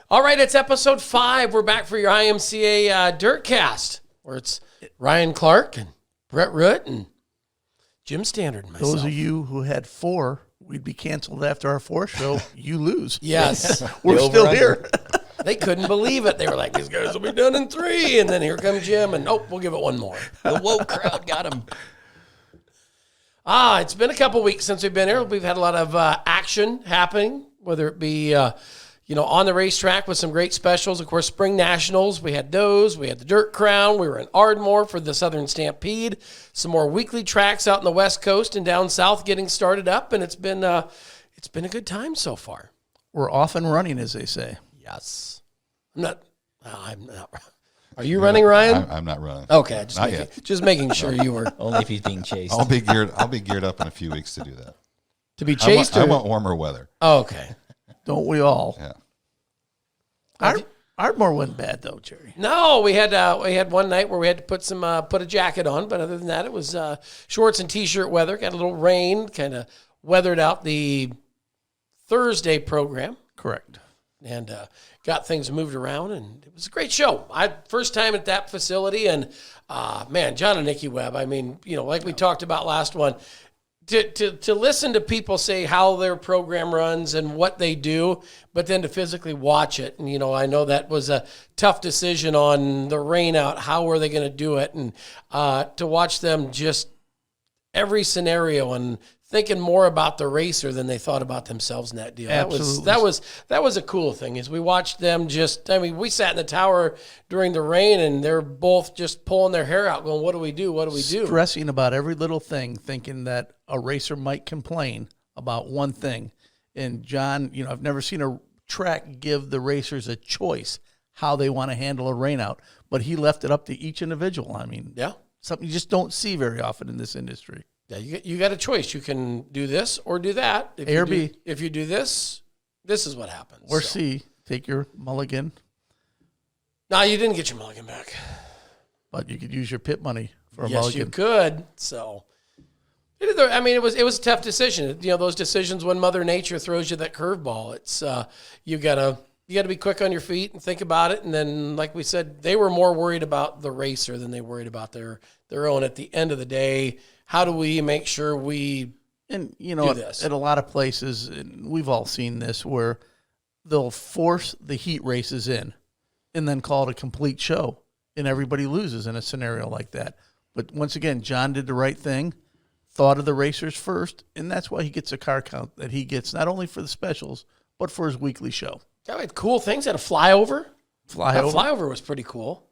All right, it's episode 5. We're back for your IMCA Dirtcast, where it's Ryan Clark and Brett Root and Jim Standard and myself. Those of you who had 4, we'd be canceled after our 4th show. You lose. Yes. We're still here. They couldn't believe it. They were like, these guys will be done in 3. And then here comes Jim, and nope, we'll give it one more. The woke crowd got him. It's been a couple weeks since we've been here. We've had a lot of action happening, whether it be on the racetrack with some great specials. Of course, Spring Nationals, we had those. We had the Dirt Crown. We were in Ardmore for the Southern Stampede. Some more weekly tracks out in the West Coast and down south getting started up, and it's been a good time so far. We're off and running, as they say. Yes. I'm not. Are you running, Ryan? I'm not running. Okay, Just making sure you were. Only if he's being chased. I'll be geared up in a few weeks to do that. To be chased? I want warmer weather. Oh, okay. Don't we all? Yeah. Ardmore wasn't bad though, Jerry. No, we had one night where we had to put a jacket on, but other than that, it was shorts and t-shirt weather. Got a little rain, kind of weathered out the Thursday program. Correct. And got things moved around, and it was a great show. First time at that facility, and John and Nikki Webb. I mean, like we talked about last one. To listen to people say how their program runs and what they do, but then to physically watch it. And, I know that was a tough decision on the rain out. How were they going to do it? And to watch them just every scenario and thinking more about the racer than they thought about themselves in that deal. Absolutely. That was a cool thing is we watched them we sat in the tower during the rain and they're both just pulling their hair out going, what do we do? What do we do? Stressing about every little thing, thinking that a racer might complain about one thing. And John, I've never seen a track give the racers a choice how they want to handle a rain out, but he left it up to each individual. I mean, something you just don't see very often in this industry. Yeah, you got a choice. You can do this or do that. A or B. If you do this, this is what happens. Or C, take your mulligan. No, you didn't get your mulligan back. But you could use your pit money for a mulligan. Yes, you could. So, it was a tough decision. Those decisions when Mother Nature throws you that curveball. It's you gotta be quick on your feet and think about it. And then, like we said, they were more worried about the racer than they worried about their own. At the end of the day, how do we make sure we do this? At a lot of places, and we've all seen this, where they'll force the heat races in and then call it a complete show, and everybody loses in a scenario like that. But once again, John did the right thing, thought of the racers first, and that's why he gets a car count that he gets, not only for the specials, but for his weekly show. Yeah, we had cool things. Had a flyover. Flyover. That flyover was pretty cool.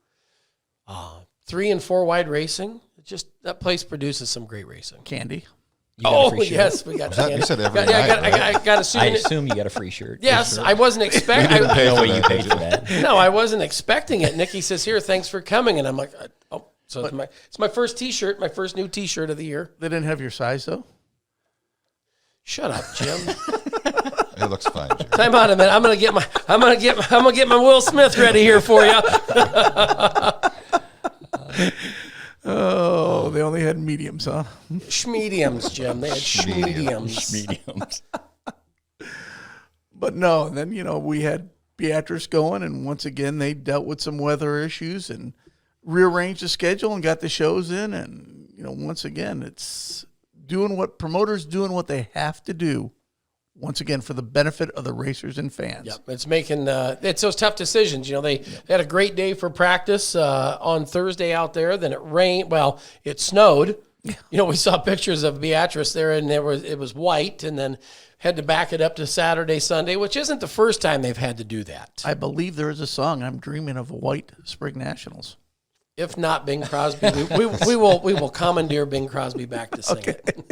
3 and 4 wide racing. Just that place produces some great racing. Candy. Yes, we got candy. You said every night, I got a souvenir. I assume you got a free shirt. Yes, I wasn't expecting. No way you paid for that. No, I wasn't expecting it. Nikki says, "Here, thanks for coming," and I'm like, "Oh, so it's my first T-shirt, my first new T-shirt of the year." They didn't have your size though. Shut up, Jim. It looks fine, Jerry. Time out a minute. I'm gonna get my Will Smith ready here for you. Oh, they only had mediums, huh? Schmediums, Jim. They had schmediums. But no, then, we had Beatrice going, and once again, they dealt with some weather issues and rearranged the schedule and got the shows in. And, once again, it's promoters doing what they have to do, once again, for the benefit of the racers and fans. Yep, it's making it's those tough decisions. They had a great day for practice on Thursday out there. Then it rained. Well, it snowed. We saw pictures of Beatrice there, and it was white, and then had to back it up to Saturday, Sunday, which isn't the first time they've had to do that. I believe there is a song, "I'm Dreaming of a White Spring Nationals." If not Bing Crosby, we will commandeer Bing Crosby back to sing it.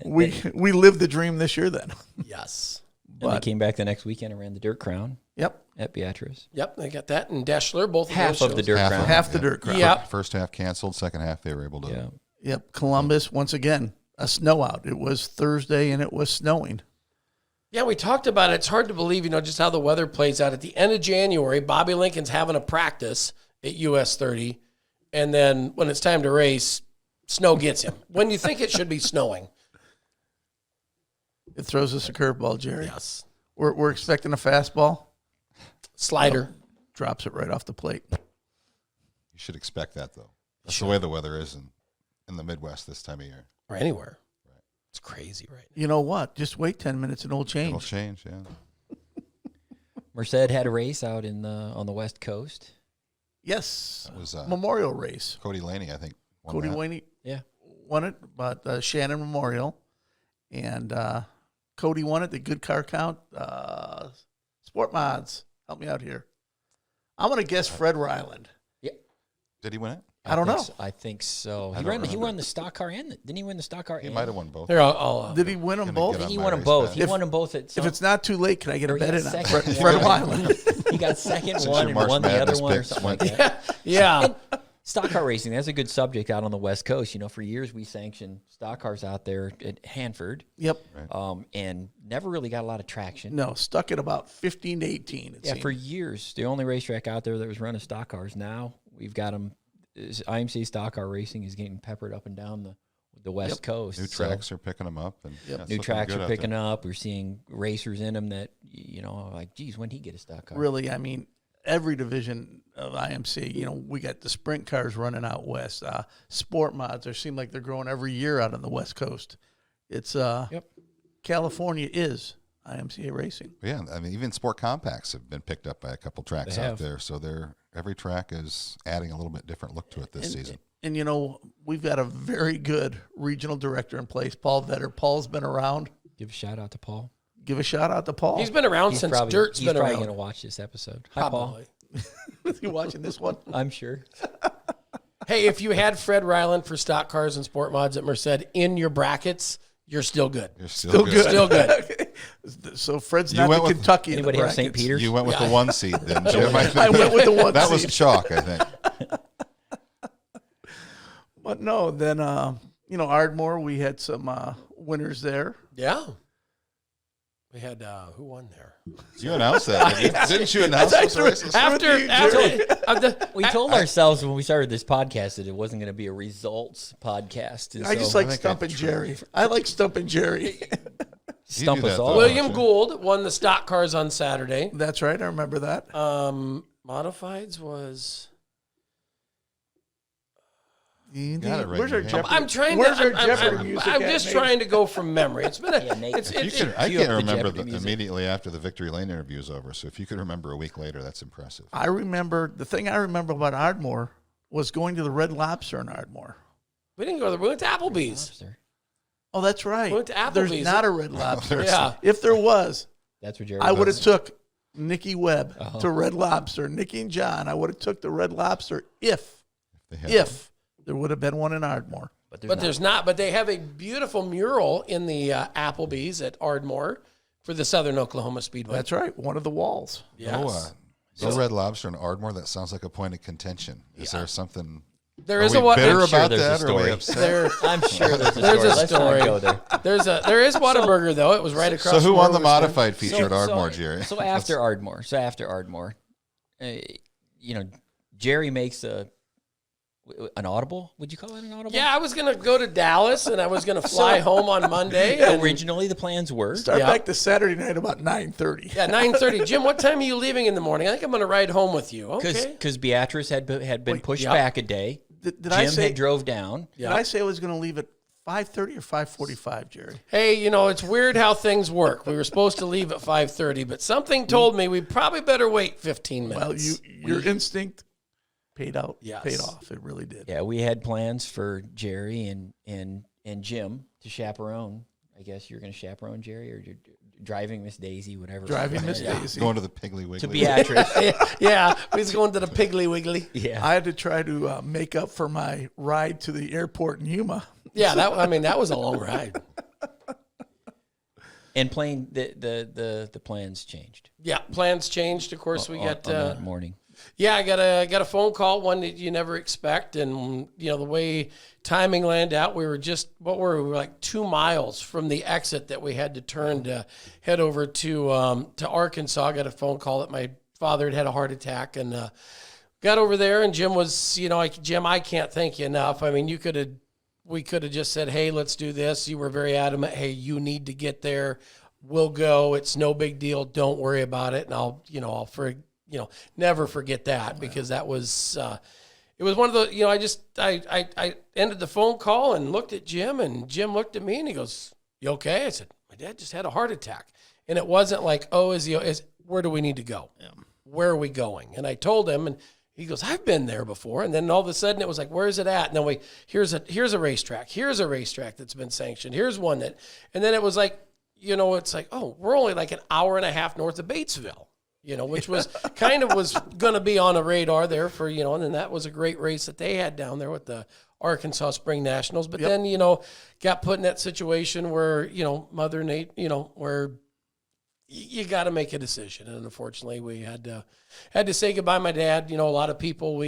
We lived the dream this year then. Yes. And they came back the next weekend and ran the Dirt Crown. Yep. At Beatrice. Yep, they got that. And Deschler, both half of the Dirt Crown. Half the Dirt Crown. Yep. First half canceled, second half they were able to. Yeah. Yep. Columbus, once again, a snow out. It was Thursday and it was snowing. Yeah, we talked about it. It's hard to believe, just how the weather plays out. At the end of January, Bobby Lincoln's having a practice at US 30, and then when it's time to race, snow gets him. When you think it should be snowing. It throws us a curveball, Jerry. Yes. We're expecting a fastball. Slider. Drops it right off the plate. You should expect that, though. That's the way the weather is in the Midwest this time of year. Or anywhere. Right. It's crazy right now. You know what? Just wait 10 minutes and it'll change. It'll change, yeah. Merced had a race out on the West Coast. Yes. It was Memorial race. Cody Laney, I think. Won Cody that. Laney Yeah. won it, but Shannon Memorial. And Cody won it, the good car count. Sport Mods, help me out here. I'm going to guess Fred Ryland. Yeah. Did he win it? I don't know. I think so. I He don't won remember. the stock car and didn't he win the stock car? He and- might have won both. Here, I'll Did he win them Gonna both? get up. He my won them race both. bet. He If- won them both at If it's not too late, can I get a Or he bet got in on second. Fred, Yeah. Fred Ryland? he got second Since one your and March won the other Madness one or picks something like went- that. yeah. Stock car racing, that's a good subject out on the West Coast. You know, for years we sanctioned stock cars out there at Hanford, Yep. and never really got a lot of traction. No, stuck at about 15 to 18. It Yeah, seemed. for years, the only racetrack out there that was running stock cars. Now we've got them. IMC stock car racing is getting peppered up and down the West Coast. New So tracks are picking them up. And yeah, it's new looking tracks good are out picking there. up. We're seeing racers in them that like, geez, when he get a stock car? Really, I mean, every division of IMC, we got the sprint cars running out west. Sport Mods, they seem like they're growing every year out on the West Coast. It's California is IMCA racing. Yeah, I mean, even sport compacts have been picked up by a couple tracks They out have. there. So every track is adding a little bit different look to it this season. And, we've got a very good regional director in place, Paul Vetter. Paul's been around. Give a shout out to Paul. Give a shout out to Paul. He's been around since Dirt's been probably around. going to watch this episode. Hi, Paul. Probably. Is he watching this one? I'm sure. Hey, if you had Fred Ryland for stock cars and sport mods at Merced in your brackets, you're still good. You're still good. Still good. So Fred's You not went the with- Kentucky. in the Anybody have St. brackets. Peter's? You went with the one seed then, Jim. I, think I went with the one that was seed. chalk, I think. But no, then, Ardmore, we had some winners there. Yeah. We had, who won there? You announced that, didn't you? Announce those races? We told ourselves when we started this podcast that it wasn't going to be a results podcast. And I just so like think Stumpin' that's Jerry. I like Stumpin' Jerry. stump do us that, all. though. William Gould won the stock cars on Saturday. That's right. I remember that. Modifieds was... got it right Where's in our your hand. Jeopardy? I'm trying Where's to... our Jeopardy I'm music I'm at, just Nate? trying to go from memory. It's been a... Yeah, Nate, it's, if it's, you it- could- I Cue can't up the remember Jeopardy music. immediately after the Victory Lane interview is over. So if you could remember a week later, that's impressive. I remember, the thing I remember about Ardmore was going to the Red Lobster in Ardmore. we didn't go there. We went to Applebee's. Lobster. Oh, that's right. We went to There's Applebee's. not a Red Lobster. Yeah. If there was, That's what Jerry I would have was. took Nikki Webb to Red Lobster. Nikki and John, I would have took the Red Lobster if They had there would have been one in Ardmore. But there's not. But they have a beautiful mural in the Applebee's at Ardmore for the Southern Oklahoma Speedway. That's right. One of the walls. Yes. no Red Lobster and Ardmore. That sounds like a point of contention. Is there something? There Are is we a what? bitter I'm sure about there's a that, or are we story. upset? There, I'm sure there's a There's story. a Let's story. not go there. there is Whataburger though. It was right across. So who from won the where we were modified feature at Ardmore, Jerry? So after Ardmore, Jerry makes an audible. Would you call it an audible? Yeah, I was gonna go to Dallas and I was gonna fly home on Monday. And, Originally, the plans were. Start Yeah. back to Saturday night about 9:30. yeah, 9:30. Jim, what time are you leaving in the morning? I think I'm gonna ride home with you. Okay. Because Beatrice had been pushed yeah. back a day. Did Jim I say had drove down. Did I say I was going to leave at 5:30 or 5:45, Jerry? Hey, it's weird how things work. We were supposed to leave at 5:30, but something told me we probably better wait 15 minutes. Well, your instinct paid out. Yes. Paid off. It really did. Yeah, we had plans for Jerry and Jim to chaperone. I guess you're going to chaperone Jerry, or you're driving Miss Daisy, whatever. Driving Miss Daisy. Going to the Piggly Wiggly. To Beatrice. yeah, we was going to the Piggly Wiggly. Yeah. I had to try to make up for my ride to the airport in Yuma. Yeah, that was a long ride. And playing the plans changed. Yeah, plans changed. Of course, we got on that morning. Yeah, I got a phone call, one that you never expect, and the way timing landed out, we were like 2 miles from the exit that we had to turn to head over to Arkansas. I got a phone call that my father had a heart attack, and got over there, and Jim was, Jim, I can't thank you enough. I mean, we could have just said, hey, let's do this. You were very adamant, hey, you need to get there. we'll go. It's no big deal. Don't worry about it. And I'll never forget that because that was, it was one of the, I ended the phone call and looked at Jim, and Jim looked at me and he goes, "You okay?" I said, "My dad just had a heart attack." And it wasn't like, "Oh, where do we need to go? Yeah. Where are we going?" And I told him, and he goes, "I've been there before." And then all of a sudden it was like, "Where's it at?" And then here's a racetrack. Here's a racetrack that's been sanctioned. Here's one and then it was like, it's like, oh, we're only like an hour and a half north of Batesville, which was kind of was going to be on a radar there for, and then that was a great race that they had down there with the Arkansas Spring Nationals. But then, got put in that situation where, Mother Nate, where you got to make a decision. And unfortunately we had to say goodbye to my dad. A lot of people,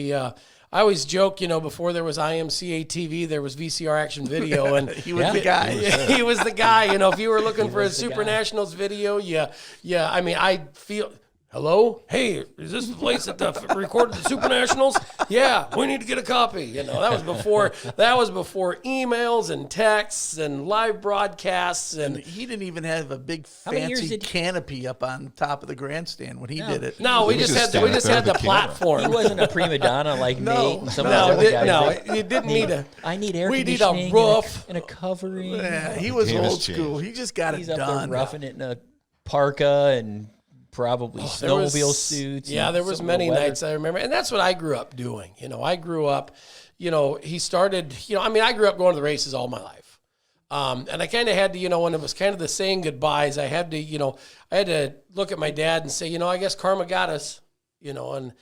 I always joke, before there was IMCA TV, there was VCR Action Video, and he was the guy. He was the guy. If you were looking for a Super Nationals video, I mean, I feel. Hello? Hey, is this the place that recorded the Super Nationals? Yeah, we need to get a copy. That was before emails and texts and live broadcasts, and he didn't even have a big fancy canopy up on top of the grandstand when he did it. No, we just had the platform. He wasn't a prima donna like Nate and some of those guys. No, you didn't need a. I need air we conditioning. need a roof and a covering. Yeah, he was old school. He just got it done. He's up there roughing it in a parka and probably snowmobile suits. Yeah, there was many nights I remember. And that's what I grew up doing. I grew up, he started, I grew up going to the races all my life. And I kind of had to, when it was kind of the saying goodbyes, I had to look at my dad and say, I guess karma got us, and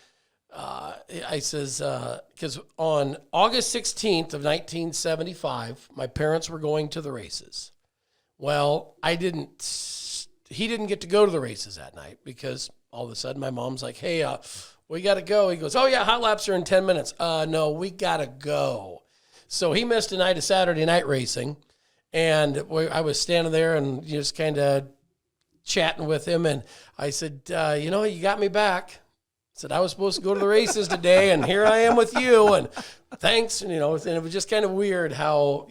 I says, because on August 16th of 1975, my parents were going to the races. Well, he didn't get to go to the races that night because all of a sudden my mom's like, "Hey, we got to go." He goes, "Oh yeah, hot laps are in 10 minutes. No, we got to go." So he missed a night of Saturday night racing, and I was standing there and just kind of chatting with him, and I said, "You got me back." I said, "I was supposed to go to the races today, and here I am with you, and thanks." And, and it was just kind of weird how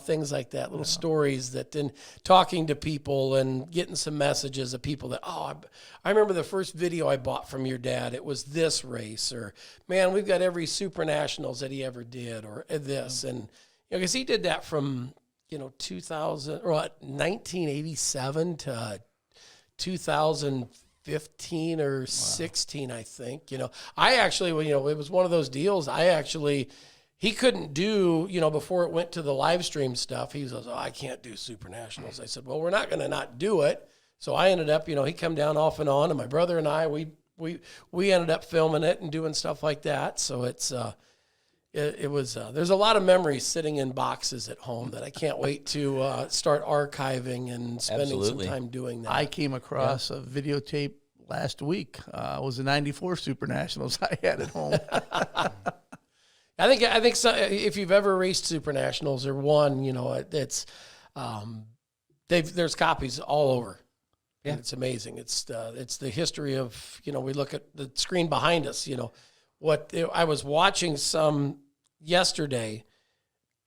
things like that, little stories that, and talking to people and getting some messages of people that, "Oh, I remember the first video I bought from your dad. It was this race," or, "Man, we've got every Super Nationals that he ever did," or this. And, because he did that from, 1987 to 2015 or 16, I think. I actually, it was one of those deals. He couldn't do, before it went to the live stream stuff, he was, "Oh, I can't do Super Nationals." I said, "Well, we're not going to not do it." So I ended up, he come down off and on, and my brother and I, we ended up filming it and doing stuff like that. So it's, it was, there's a lot of memories sitting in boxes at home that I can't wait to start archiving and spending some time doing that. I came across a videotape last week. It was the 94 Super Nationals I had at home. I think so, if you've ever raced Super Nationals or won, it's there's copies all over. Yeah, it's amazing. It's the history of, we look at the screen behind us. I was watching some yesterday,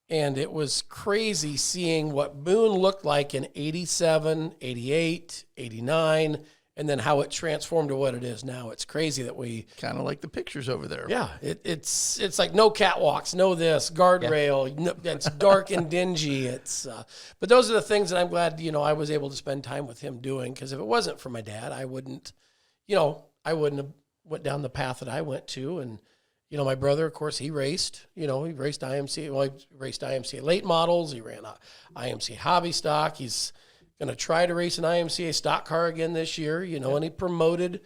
and it was crazy seeing what Boone looked like in 87, 88, 89. And then how it transformed to what it is now. It's crazy that we kind of like the pictures over there. Yeah, it's like no catwalks, no this guardrail. No, it's dark and dingy. But those are the things that I'm glad I was able to spend time with him doing, because if it wasn't for my dad, I wouldn't have went down the path that I went to. And my brother, of course, he raced. He raced IMCA. Well, he raced IMCA late models. He ran IMCA hobby stock. He's going to try to race an IMCA stock car again this year, and he promoted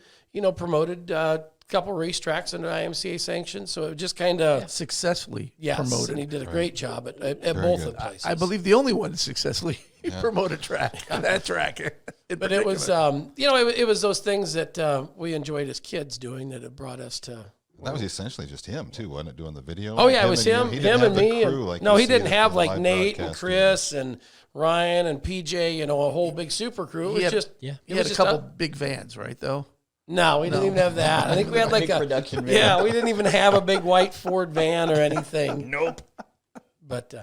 a couple racetracks under IMCA sanctions. So it just kind of successfully promoted. And he did a great job at both of the places. I believe the only one successfully promoted track on that track. But it was, it was those things that we enjoyed as kids doing that have brought us to. That was essentially just him too, wasn't it? Doing the video. Oh yeah, it was him and me. He didn't have like Nate and Chris and Ryan and PJ, a whole big super crew. It was he had a couple big vans, right? Though. No, we didn't even have that. I think we had like a production van. Yeah, we didn't even have a big white Ford van or anything. Nope. But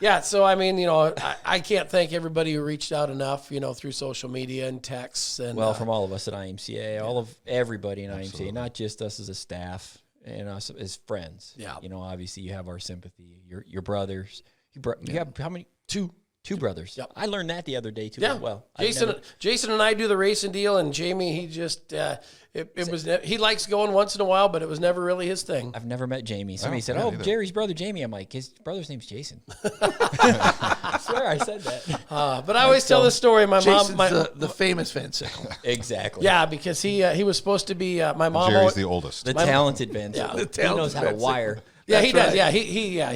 Yeah, so I mean, I can't thank everybody who reached out enough, through social media and texts and Well, from all of us at IMCA, all of everybody in IMCA, not just us as a staff and us as friends. Yeah. Obviously you have our sympathy. Your brothers. You have how many? Two brothers. Yep. I learned that the other day too. Yeah. As well, Jason and I do the racing deal, and Jamie, he just he likes going once in a while, but it was never really his thing. I've never met Jamie. Somebody said, yeah, "Oh, neither. Jerry's brother Jamie." I'm like, his brother's name's Jason. I swear I said that. But I always tell this story. My Jason's mom, the famous Van Sickle. Exactly. yeah, because he was supposed to be my mom. Jerry's always- the oldest. The talented Van. Yeah. Sickle. The He talented knows how to Van wire. yeah, he That's does. right. Yeah,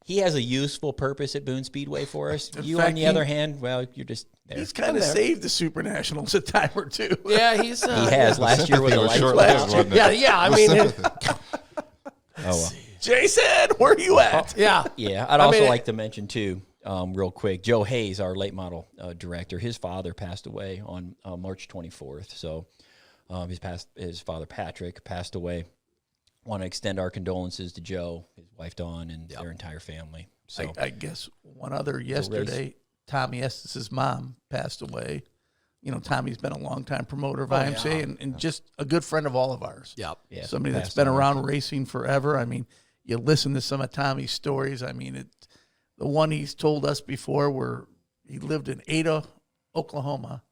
He has a useful purpose at Boone Speedway for us. You, fact, on the he- other hand, well, you're just there. He's kind of saved the Super Nationals a time or two. yeah, he's He has last year with Sympathy a was light short-lived, flash. wasn't it? yeah. I The mean, sympathy. Oh, well. Jason, where are you at? yeah, Yeah, I'd also mean, like to mention too, real quick, Joe Hayes, our late model director. His father passed away on March 24th. So his father Patrick passed away. Want to extend our condolences to Joe, his wife Dawn, and their entire family. So I guess one other yesterday, Tommy Estes' mom passed away. Tommy's been a longtime promoter of IMCA and just a good friend of all of ours. yep. yeah, Somebody that's passed been on. around racing forever. I mean, you listen to some of Tommy's stories. I mean, the one he's told us before where he lived in Ada, Oklahoma,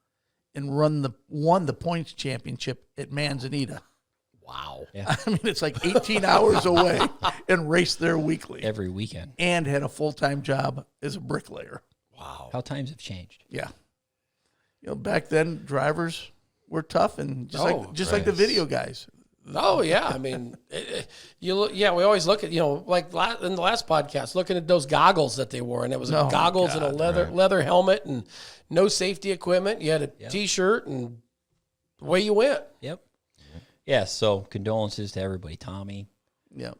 and won the points championship at Manzanita. Wow. Yeah. I mean, it's like 18 hours away and raced there weekly every weekend. and had a full-time job as a bricklayer. Wow. How times have changed. Yeah. Back then drivers were tough and just like the right. video guys. Oh yeah, I mean, you look. Yeah, we always look at like in the last podcast, looking at those goggles that they wore, and it was Oh, my goggles and a God, leather helmet and no safety equipment. You had a t-shirt and away you went. Yep. Yeah. So condolences to everybody, Tommy, Yeah.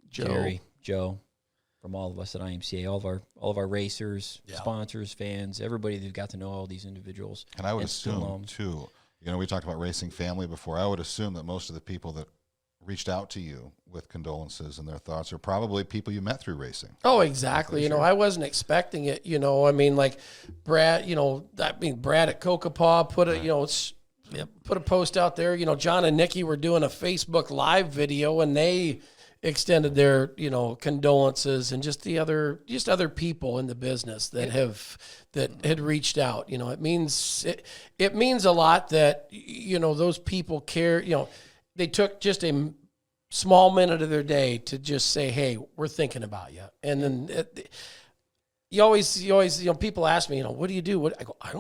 Joe. Jerry, Joe, from all of us at IMCA, all of our racers, sponsors, fans, everybody that got to know all these individuals. And I would still assume, know 'em. too, we talked about racing family before. I would assume that most of the people that reached out to you with condolences and their thoughts are probably people you met through racing. Oh, exactly. I wasn't expecting it. I mean, like Brad. Brad at Coca-Paw put put a post out there. John and Nikki were doing a Facebook Live video, and they extended their condolences, and just other people in the business that had reached out. It means a lot that those people care. They took just a small minute of their day to just say, "Hey, we're thinking about you." And then you always people ask me, what do you do? I go, I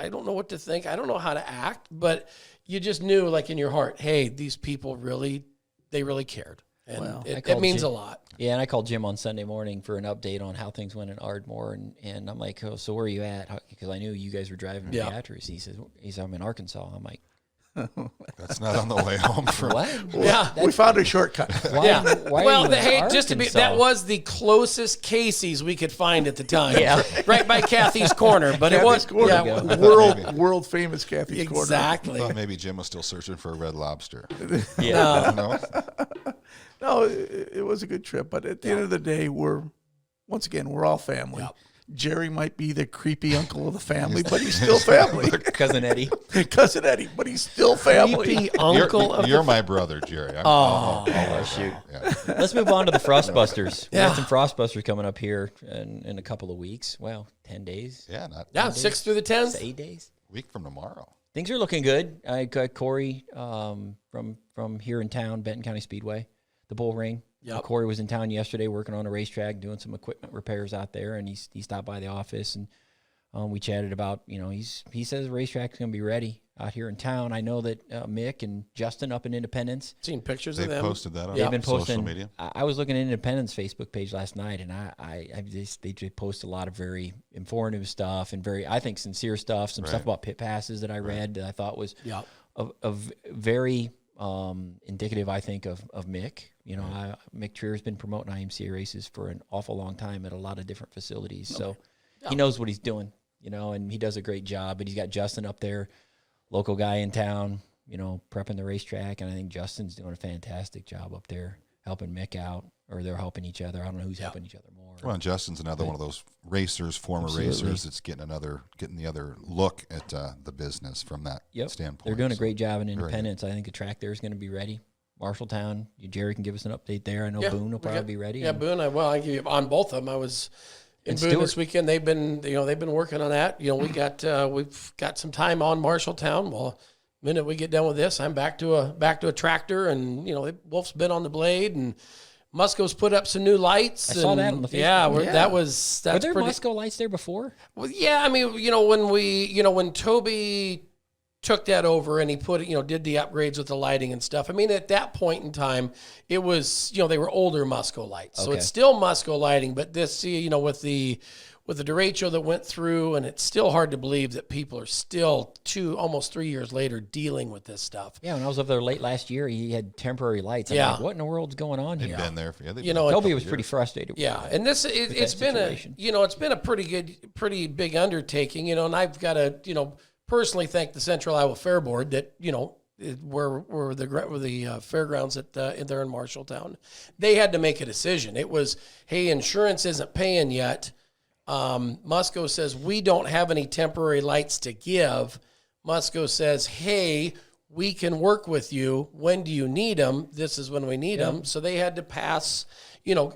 don't know what to think. I don't know how to act, but you just knew, like, in your heart, hey, these people really cared. And it means a lot. Yeah, and I called Jim on Sunday morning for an update on how things went in Ardmore, and I'm like, "Oh, so where are you at?" Because I knew you guys were driving to Beatrice. He says, "I'm in Arkansas." I'm like, That's not on the way home from. "What?" Yeah. We found a shortcut. Why, why are you in hey, just to be, Arkansas? that was the closest Casey's we could find at the time. Yeah. Right by Kathy's Corner, but it was Kathy's Corner. yeah, World famous Kathy's Corner. exactly. I thought maybe Jim was still searching for a red lobster. Yeah. No? No, it was a good trip, but at the end of the day, we're all family. Yep. Jerry might be the creepy uncle of the family, but he's still family. Cousin Eddie. Cousin Eddie, but he's still family. Creepy uncle. You're my brother, Jerry. Oh, shoot. Yeah. Let's move on to the Frostbusters. We Yeah. got some Frostbusters coming up here in a couple of weeks. Well, 10 days. Yeah, not Yeah, 6th through the 10th. 8 days. week from tomorrow. Things are looking good. I got Corey from here in town, Benton County Speedway, the Bull Ring. Yep. Corey was in town yesterday working on a racetrack, doing some equipment repairs out there, and he stopped by the office, and we chatted about, he says the racetrack's going to be ready out here in town. I know that Mick and Justin up in Independence, Seen pictures They've of them. posted that on they've been posting. social media. I was looking at Independence Facebook page last night, and they just post a lot of very informative stuff and very, I think, sincere stuff. Some stuff about pit passes that I read that I thought was very indicative, I think, of Mick. Mick Trier's been promoting IMCA races for an awful long time at a lot of different facilities, so he knows what he's doing, and he does a great job. But he's got Justin up there, local guy in town, prepping the racetrack, and I think Justin's doing a fantastic job up there, helping Mick out, or they're helping each other. I don't know who's helping each other more. Well, and Justin's another one of those racers, former racers, that's getting the other look at the business from that standpoint. They're doing a great job in Independence. I think the track there is going to be ready. Marshalltown, Jerry can give us an update there. I know Boone will probably be ready. Yeah, Boone. I give you on both of them. I was in Boone this weekend. They've been working on that. We've got some time on Marshalltown. Well, the minute we get done with this, I'm back to a tractor, and Wolf's been on the blade, and Musco's put up some new lights. I saw that on the Facebook. That's were there pretty, Musco lights there before? Well, yeah. I mean, when Toby took that over and he did the upgrades with the lighting and stuff. I mean, at that point in time, it was, they were older Musco lights. So it's still Musco lighting, but this, with the derecho that went through, and it's still hard to believe that people are still almost 3 years later dealing with this stuff. Yeah, when I was up there late last year, he had temporary lights. I'm like, what in the world's going on here? They've been there. Toby was pretty frustrated. Yeah, and this it's been a pretty big undertaking, and I've got to personally thank the Central Iowa Fair Board that were the fairgrounds there in Marshalltown. They had to make a decision. It was, hey, insurance isn't paying yet. Musco says we don't have any temporary lights to give. Musco says, hey, we can work with you. When do you need them? This is when we need them. So they had to pass,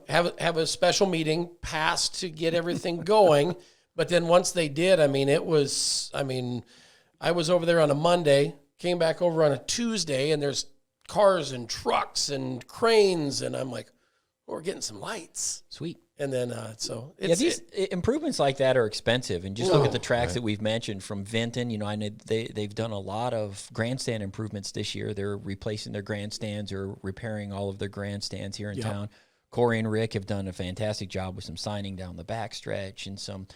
have a special meeting, pass to get everything going. But then once they did, I was over there on a Monday, came back over on a Tuesday, and there's cars and trucks and cranes, and I'm like, we're getting some lights. Sweet. And then, these improvements like that are expensive. And just look at the tracks that we've mentioned from Vinton. I know they've done a lot of grandstand improvements this year. They're replacing their grandstands or repairing all of their grandstands here in town. Corey and Rick have done a fantastic job with some signing down the backstretch and some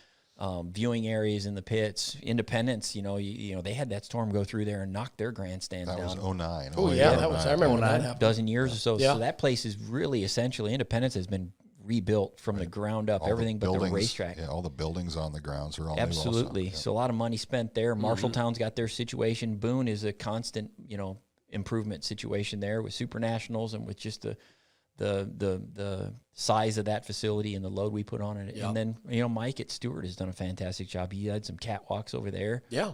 viewing areas in the pits. Independence, they had that storm go through there and knock their grandstands down. That was 2009. Oh, yeah, that was. I remember when that happened. Dozen years or so. Yeah. So that place is really essentially, Independence has been rebuilt from the ground up, everything but the racetrack. Yeah, all the buildings on the grounds are all absolutely. New also. So a lot of money spent there. Marshalltown's got their situation. Boone is a constant, improvement situation there with Super Nationals and with just the size of that facility and the load we put on it. Yep. And then, Mike at Stewart has done a fantastic job. He had some catwalks over there. Yeah.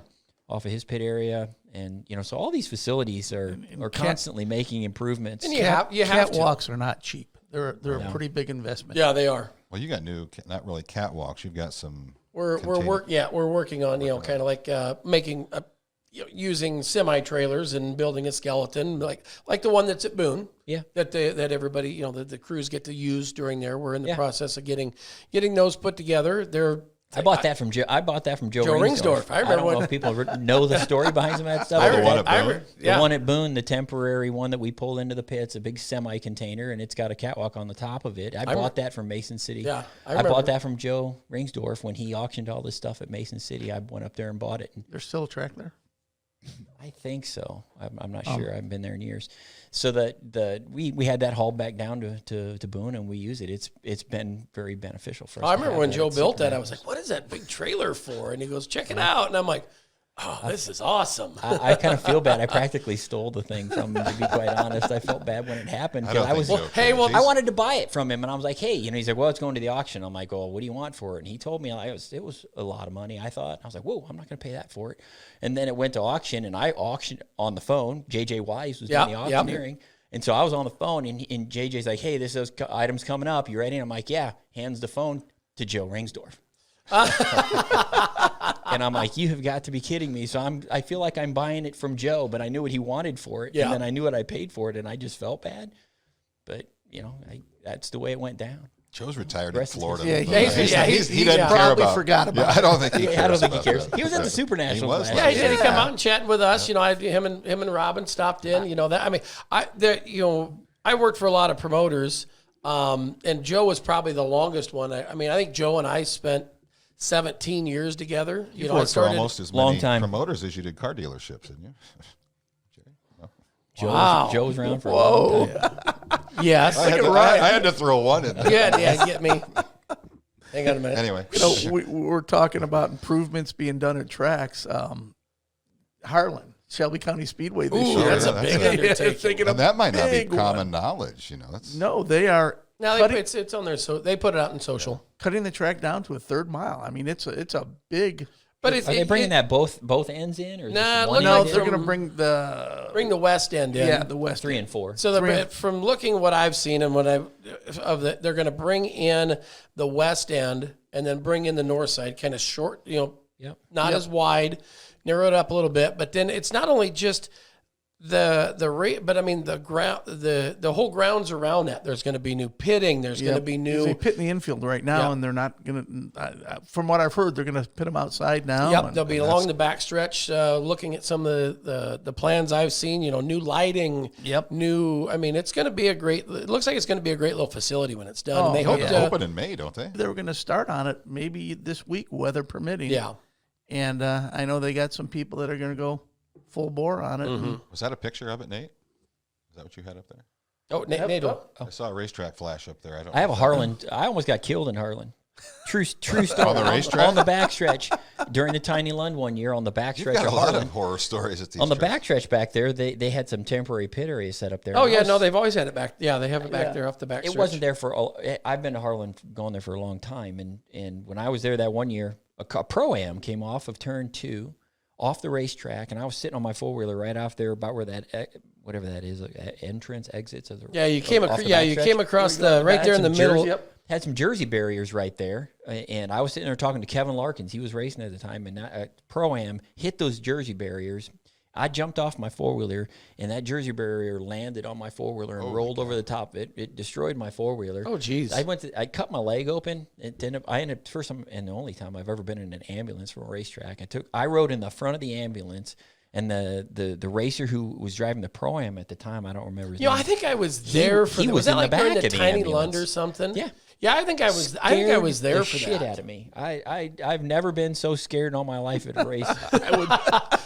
Off of his pit area. And, so all these facilities are constantly making improvements. And catwalks are not cheap. They're a pretty big investment. Yeah, they are. Well, you got new, not really catwalks. You've got some. We're working on kind of like making using semi-trailers and building a skeleton like the one that's at Boone. Yeah, that everybody the crews get to use during there. We're in the process of getting those put together. I bought that from Joe Ringsdorf. I remember don't know if people know the story behind some of that stuff. The one at Boone? The one at Boone, the temporary one that we pulled into the pits, a big semi-container, and it's got a catwalk on the top of it. I bought that from Mason City. Yeah, I bought that from Joe Ringsdorf when he auctioned all this stuff at Mason City. I went up there and bought it. There's still a track there? I think so. I'm not sure. I haven't been there in years. So we had that hauled back down to Boone, and we use it. It's been very beneficial for us. I remember when Joe built that, I was like, "What is that big trailer for?" And he goes, "Check it out." And I'm like, "Oh, this is awesome." I kind of feel bad. I practically stole the thing from him, to be quite honest. I felt bad when it happened. I wanted to buy it from him, and I was like, "Hey," he's like, "Well, it's going to the auction." I'm like, "Well, what do you want for it?" And he told me it was a lot of money. I thought. I was like, "Whoa, I'm not going to pay that for it." And then it went to auction, and I auctioned on the phone. JJ Wise was doing the auctioneering. And so I was on the phone, and JJ's like, "Hey, this is those items coming up. You ready?" And I'm like, "Yeah." Hands the phone to Joe Ringsdorf. And I'm like, you have got to be kidding me. So I feel like I'm buying it from Joe, but I knew what he wanted for it. Yeah. And then I knew what I paid for it, and I just felt bad. But, that's the way it went down. Joe's retired in Florida. Yeah, he doesn't care about. Forgot about. I don't think he cares. I don't think he cares. He was at the Super Nationals. Yeah, he did. He come out and chat with us. Him and Robin stopped in. I worked for a lot of promoters, and Joe was probably the longest one. I think Joe and I spent 17 years together. You worked for almost as many promoters as you did car dealerships, didn't you? Joe's around for a long time. Yes. I had to throw one in there. Yeah, get me. Hang on a minute. Anyway. We're talking about improvements being done at tracks. Harlan, Shelby County Speedway this Ooh, year. that's yeah, a that's big a- undertaking. Thinking And that might not be big common one. knowledge. That's No, they are Now cutting, it's on there, so they put it out in social. cutting the track down to a third mile. I mean, it's a big. But it's Are they bringing that both ends in, or is Nah, it look one No, like end they're in? going to bring the West End in. the west 3 end. and 4? So from looking what I've seen and what they're going to bring in the West End and then bring in the North Side, kind of short, Yep. not as wide, narrow it up a little bit. But then it's not only just the rate, but I mean the ground, the whole grounds around that. There's going to be new pitting. There's going to be new. They pit in the infield right now, Yep. and they're not going to. From what I've heard, they're going to pit them outside now. Yep, and- they'll be along the backstretch. Looking at some of the plans I've seen, new lighting. Yep. New. I mean, it's going to be it looks like it's going to be a great little facility when it's done. And they hope they to open in May, don't they? They were going to start on it maybe this week, weather permitting. Yeah. And I know they got some people that are going to go full bore on it. Mm-hmm. Was that a picture of it, Nate? Is that what you had up there? Oh, Nate will. I saw a racetrack flash up there. I have a Harlan. I almost got killed in Harlan. True story. On the racetrack? On the backstretch during the Tiny Lund one year on the You've backstretch got a of lot Harlan. of horror stories at these On the tracks. backstretch back there, they had some temporary pit areas set up there. Oh And I yeah, was- no, they've always had it back. Yeah, they have it back there off the back. It wasn't there for. I've been to Harlan, gone there for a long time, and when I was there that one year, a pro-am came off of turn 2, off the racetrack, and I was sitting on my 4-wheeler right off there, about where that whatever that is, entrance exits of the. Yeah, you came. off the You backstretch. came across the right there in the Some middle. Jersey- Had some Jersey barriers right there, and I was sitting there talking to Kevin Larkins. He was racing at the time, and pro-am hit those Jersey barriers. I jumped off my 4-wheeler, and that Jersey barrier landed on my 4-wheeler and rolled over the top of it. It destroyed my 4-wheeler. Oh, geez. I cut my leg open. I ended up, first time and the only time I've ever been in an ambulance from a racetrack. I rode in the front of the ambulance, and the racer who was driving the pro-am at the time, I don't remember his name. I think I was there for. he was was that in the like during back the of the Tiny ambulance. Lund or something? Yeah. Yeah, I think I was. I think I was there Scared for the shit that. out of me. I've never been so scared in all my life at a race.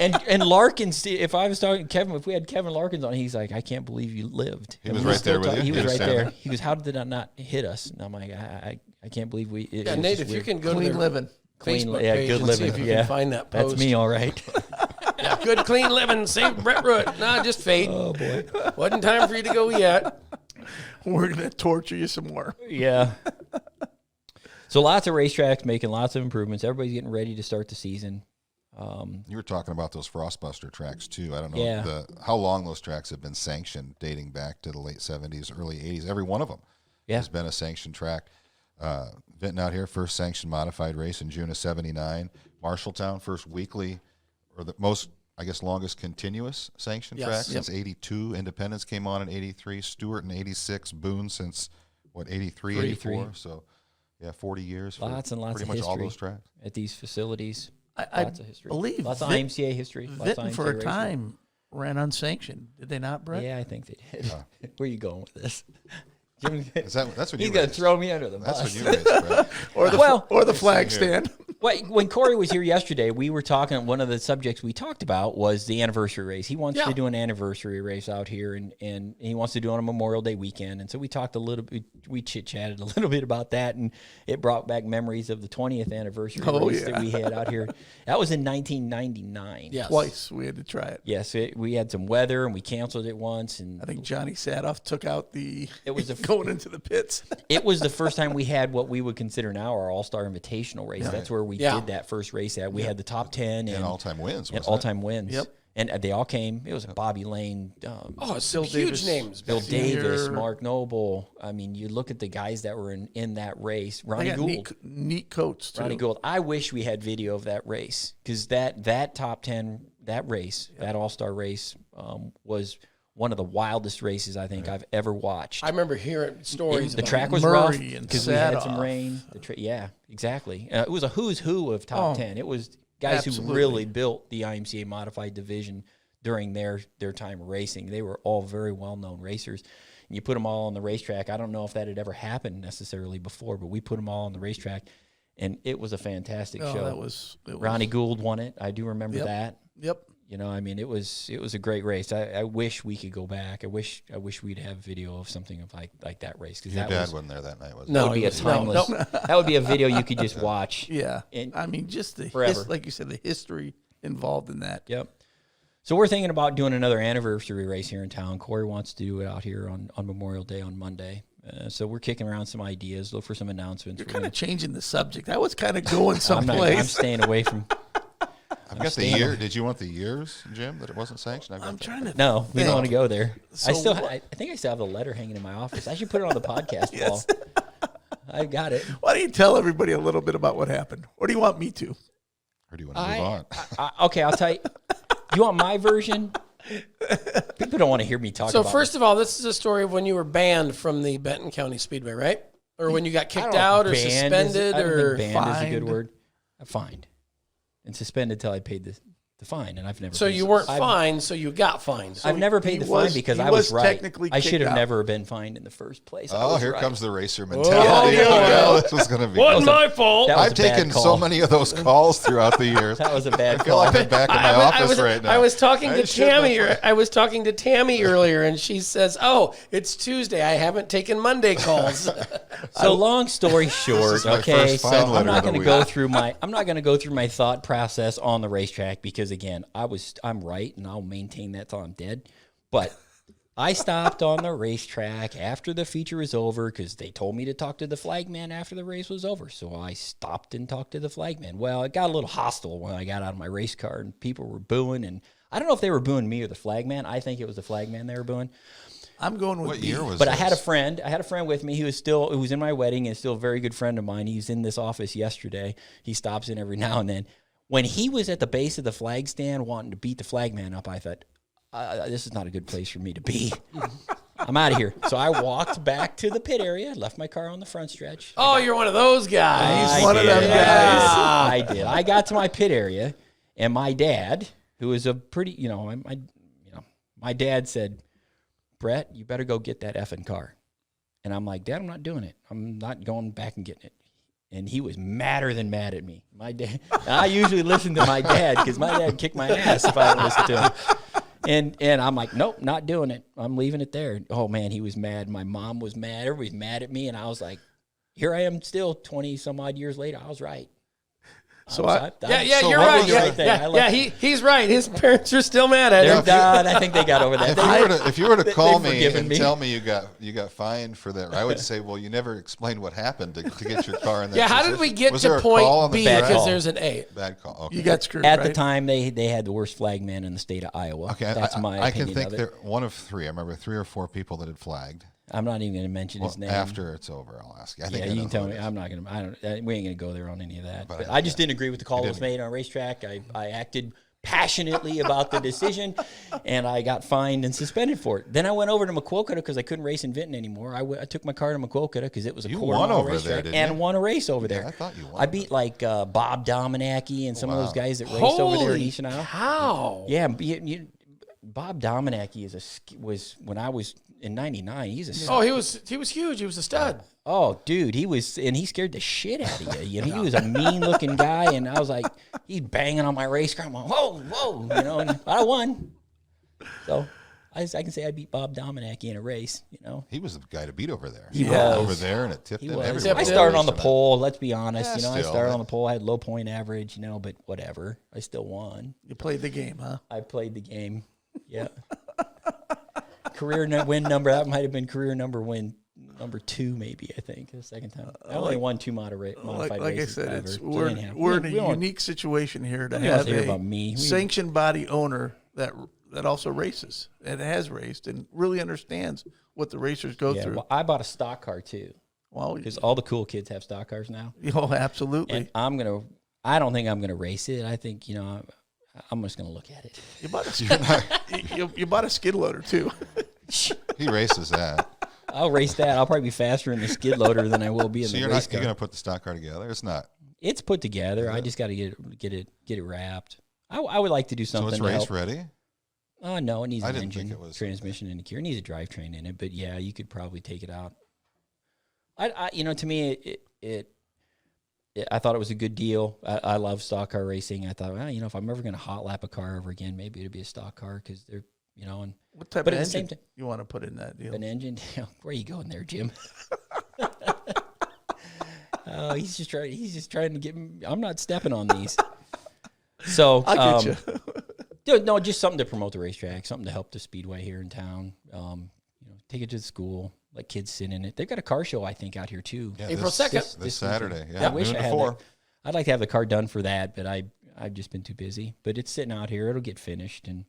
And Larkins, if I was talking to Kevin, if we had Kevin Larkins on, he's like, I can't believe you lived. He And was we right still there with talk- you? He He was was right standing there. there? He goes, how did it not hit us? And I'm like, I can't believe we. Yeah, Nate, if you can go to Clean their living. Facebook yeah, page good and living. see if you yeah. can find that post. That's me, all right. Yeah, good clean living. Save Brett Root. Nah, just fade. Oh boy. Wasn't time for you to go yet. We're going to torture you some more. Yeah. So lots of racetracks making lots of improvements. Everybody's getting ready to start the season. You were talking about those Frostbuster tracks too. I don't know Yeah. how long those tracks have been sanctioned, dating back to the late 70s, early 80s. Every one of them has been a sanctioned track. Vinton out here, first sanctioned modified race in June of '79. Marshalltown, first weekly, or the most, I guess, longest continuous sanctioned Yes. track since '82. Independence came on in '83. Stewart in '86. Boone since '83, 84. So, yeah, 40 years. For Lots and lots pretty of much history all those tracks. at these facilities. I Lots of history. believe lots of Vit- IMCA history. Lots of Vinton for IMCA a racing. time ran unsanctioned. Did they not, Brett? Yeah, I think they did. Where are you going with this? Jim, That's when he's you going to raced. throw me under the That's bus. when you raced, Brett. Or the flag stand. When Corey was here yesterday, we were talking. One of the subjects we talked about was the anniversary race. He wants to do an anniversary race out here, and he wants to do it on a Memorial Day weekend. And so we talked a little bit. We chit chatted a little bit about that, and it brought back memories of the 20th anniversary race that we had out here. That was in 1999. Yes. Twice we had to try it. Yes, we had some weather, and we canceled it once. And I think Johnny Sadoff took out It was going into the pits. it was the first time we had what we would consider now our All-Star Invitational race. That's where we did that first race at. We had the top 10 And all-time wins. and wasn't it? all-time wins. Yep. And they all came. It was Bobby Lane, Oh, it's some Bill huge Davis. names. Bill Senior. Davis, Mark Noble. I mean, you look at the guys that were in that race. They Ronnie got Gould. neat coats, too. Ronnie Gould. I wish we had video of that race because that top 10, that race, that All-Star race was one of the wildest races I think I've ever watched. I remember hearing stories. The about track it. was Murray rough and because we had some Sadoff. rain. Yeah, exactly. It was a who's who of top 10. It was guys who absolutely. really built the IMCA modified division during their time of racing. They were all very well-known racers. And you put them all on the racetrack. I don't know if that had ever happened necessarily before, but we put them all on the racetrack, and it was a fantastic show. It was Ronnie Gould won it. I do remember that. Yep. You know, I mean, it was a great race. I wish we could go back. I wish we'd have video of something of like that race because Your that dad wasn't there that night, was he? that would be he a was not. timeless. That would be a video you could just watch. Yeah. And I mean, just the forever. like you said, the history involved in that. Yep. So we're thinking about doing another anniversary race here in town. Corey wants to do it out here on Memorial Day on Monday. So we're kicking around some ideas, look for some announcements. You're kind of changing the subject. I was kind of going someplace. I'm staying away from. I've got the year. Did you want the years, Jim, that it wasn't sanctioned? I'm trying to. No, we don't want to go there. So I think I still have the letter hanging in my office. I should put it on the podcast wall. I got it. Why don't you tell everybody a little bit about what happened? Or do you want me to? Or do you want to move on? Okay, I'll tell you. You want my version? People don't want to hear me talk about it. So first of all, this is a story of when you were banned from the Benton County Speedway, right? Or when you got kicked out or suspended or banned is a good word. Fined. And suspended till I paid the fine, and I've never. So you weren't fined, so you got fined. I've never paid the fine because I was right. I should have never been fined in the first place. Oh, here comes the racer mentality. This was going to be. Wasn't my fault. I've taken so many of those calls throughout the years. That was a bad I feel call. like I'm back in my office right now. I was talking to Tammy. I was talking to Tammy earlier, and she says, "Oh, it's Tuesday. I haven't taken Monday calls." So long story short, okay. So I'm not going to go through my thought process on the racetrack because again, I'm right, and I'll maintain that till I'm dead. But I stopped on the racetrack after the feature was over because they told me to talk to the flagman after the race was over. So I stopped and talked to the flagman. Well, it got a little hostile when I got out of my race car, and people were booing. And I don't know if they were booing me or the flagman. I think it was the flagman they were booing. I'm going with what year was But this? I had a friend with me. He was in my wedding and still a very good friend of mine. He's in this office yesterday. He stops in every now and then. When he was at the base of the flag stand wanting to beat the flagman up, I thought, this is not a good place for me to be. I'm out of here. So I walked back to the pit area, left my car on the front stretch. Oh, you're one of those guys. He's one of them guys. I did. I got to my pit area, and my dad, who is a pretty, my dad said, "Brett, you better go get that effing car." And I'm like, "Dad, I'm not doing it. I'm not going back and getting it." And he was madder than mad at me. My dad. I usually listen to my dad because my dad kicked my ass if I don't listen to him. And I'm like, "Nope, not doing it. I'm leaving it there." Oh man, he was mad. My mom was mad. Everybody's mad at me, and I was like, "Here I am, still 20 some odd years later. I was right." So you're right. He's right. His parents are still mad at him. They're done. I think they got over that. If you were to call me and me. tell me you got fined for that, I would say, well, you never explained what happened to get your car in that How position. did we get Was to there a point call on the B? track? Because there's an A. Bad call. Okay. You got screwed. At right? the time, they had the worst flagman in the state of Iowa. Okay, That's my opinion I can think of it. they're one of three. I remember 3 or 4 people that had flagged. I'm not even going to mention his name. After it's over, I'll ask you. I think you know can tell who me. it is. I'm not going to. We ain't going to go there on any of that. But But I just didn't agree with the call that was didn't. made on a racetrack. I acted passionately about the decision, and I got fined and suspended for it. Then I went over to Maquoketa because I couldn't race in Vinton anymore. I took my car to Maquoketa because it was a You quarter won mile over racetrack there, didn't and you? won a race over there. I thought you won. I beat like Bob Dominacki and some of those guys that raced over there at Easton. How? Yeah, Bob Dominacki was when I was in '99. He's a Oh, he was huge. He was a stud. Oh, dude, he scared the shit out of you. He was a mean-looking guy, and I was like, he's banging on my race car. I'm like, whoa, and I won. So I can say I beat Bob Dominacki in a race. He was the guy to beat over there. He went was. over there, and it tipped him. Was. Everybody I started on the was. pole. Let's be honest. Yeah, I still, started on the pole. I had low point average. But whatever. I still won. You played the game, huh? I played the game. Yeah. Career win number. That might have been career number 2, maybe. I think the second time. I only won 2 modified Like I races. said, ever. we're in a unique situation here to have a sanctioned body owner that also races and has raced and really understands what the racers go through. Well, I bought a stock car too. Well, because all the cool kids have stock cars now. Oh, absolutely. And I don't think I'm gonna race it. I think I'm just gonna look at it. You bought a skid loader too. He races that. I'll race that. I'll probably be faster in the skid loader than I will be in the race car. You're going to put the stock car together? It's not. It's put together. I just got to get it wrapped. I would like to do something. So it's race ready? No, it needs an think engine, it was. transmission, and a gear. It needs a drivetrain in it. But yeah, you could probably take it out. To me, I thought it was a good deal. I love stock car racing. I thought, if I'm ever going to hot lap a car ever again, maybe it'd be a stock car because they're, and what type of engine you want to put in that deal? An engine? Where are you going there, Jim? He's just trying to get me. I'm not stepping on these. So I'll get you. No, just something to promote the racetrack, something to help the speedway here in town. Take it to the school, let kids sit in it. They've got a car show, I think, out here too. Yeah, April 2nd. This Saturday. Yeah, I wish noon I to had 4. that. I'd like to have the car done for that, but I've just been too busy. But it's sitting out here. It'll get finished, and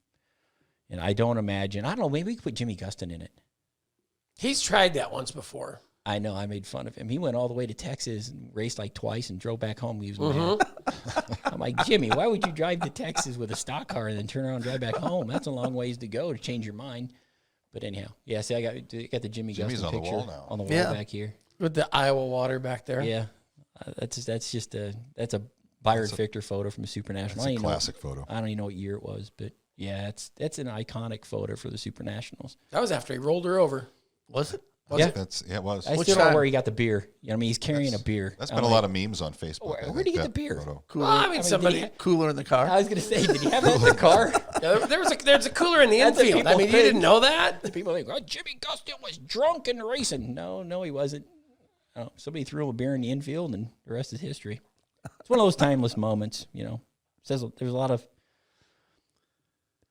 I don't imagine. I don't know. Maybe we could put Jimmy Gustin in it. He's tried that once before. I know. I made fun of him. He went all the way to Texas and raced like twice and drove back home. He was mad. I'm like, Jimmy, why would you drive to Texas with a stock car and then turn around and drive back home? That's a long ways to go to change your mind. But anyhow, yeah. See, I got the Jimmy's Gustin on the picture wall now. on the wall back here. With the Iowa water back there. Yeah, that's a Byron Victor photo from the Super National. It's a classic photo. I don't even know what year it was, but yeah, that's an iconic photo for the Super Nationals. That was after he rolled her over. Was it? Yeah. It was. I still don't know where he got the beer. You know what I mean? He's carrying a beer. That's been a lot of memes on Facebook. Where did he get the beer? Cooler, Well, I mean, somebody. cooler in the car. I was going to say, did he have it in the car? Yeah, there's a cooler in the That's what infield. I people mean, you think. didn't know that? People think, Jimmy Gustin was drunk in racing. No, he wasn't. Oh, somebody threw a beer in the infield, and the rest is history. It's one of those timeless moments, Says there's a lot of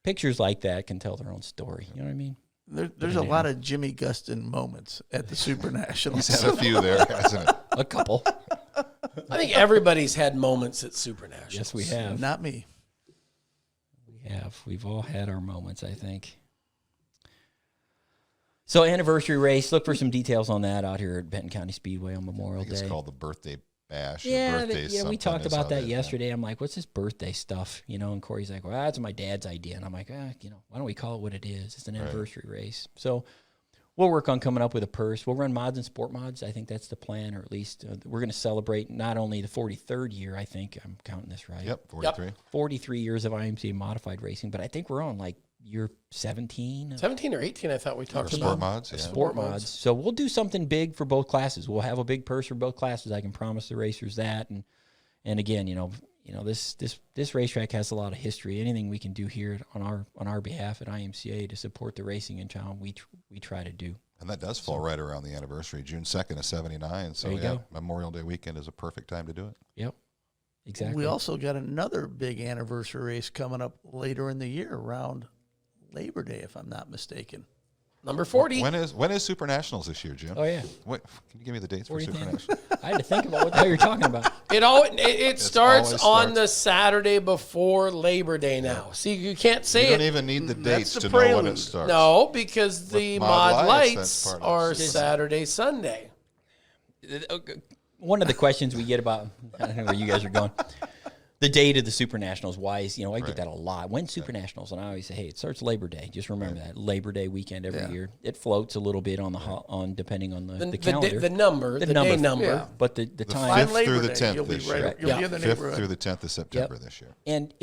pictures like that can tell their own story. You know what I mean? There's a lot of Jimmy Gustin moments at the Super Nationals. He's had a few there, hasn't it? A couple. I think everybody's had moments at Super Nationals. Yes, we have. Not me. We have. We've all had our moments, I think. So, anniversary race. Look for some details on that out here at Benton County Speedway on Memorial Day. It's called the birthday bash. Yeah, birthday we talked something about is that how they- yesterday. I'm like, what's this birthday stuff? And Corey's like, well, that's my dad's idea. And I'm like, why don't we call it what it is? It's an anniversary race. So we'll work on coming up with a purse. We'll run mods and sport mods. I think that's the plan, or at least we're going to celebrate not only the 43rd year, I think I'm counting this right. Yep, 43. 43 years of IMCA modified racing, but I think we're on like year 17. 17 or 18, I thought we talked Sport about. mods, yeah. Sport mods. So we'll do something big for both classes. We'll have a big purse for both classes. I can promise the racers that. And again, this racetrack has a lot of history. Anything we can do here on our behalf at IMCA to support the racing in town, we try to do. And that does fall right around the anniversary, June 2nd of 79. So, There you go. Memorial Day weekend is a perfect time to do it. Yep. Exactly. We also got another big anniversary race coming up later in the year around Labor Day, if I'm not mistaken. Number 40. When is Super Nationals this year, Jim? Oh, yeah. What, can you give me the dates for 40th Super anniversary. Nationals? I had to think about what the hell you're talking about. It starts always on starts. the Saturday before Labor Day now. See, you can't You say don't it. even need the dates the to know when prelude. it starts. No, because the With mod Mod Lights, that's lights part of are it. Saturday, Sunday. One of the questions we get about, I don't know where you guys are going, the date of the Super Nationals. Why is, I get that a lot. When's Super Nationals? And I always say, hey, it starts Labor Day. Just remember that. Labor Day weekend every year. It floats a little bit on depending on the calendar. The number, the day number. Yeah. But the The time. 5th Labor through the Day, 10th you'll be this right- year. you'll be in the 5th neighborhood. through the 10th of September this year. And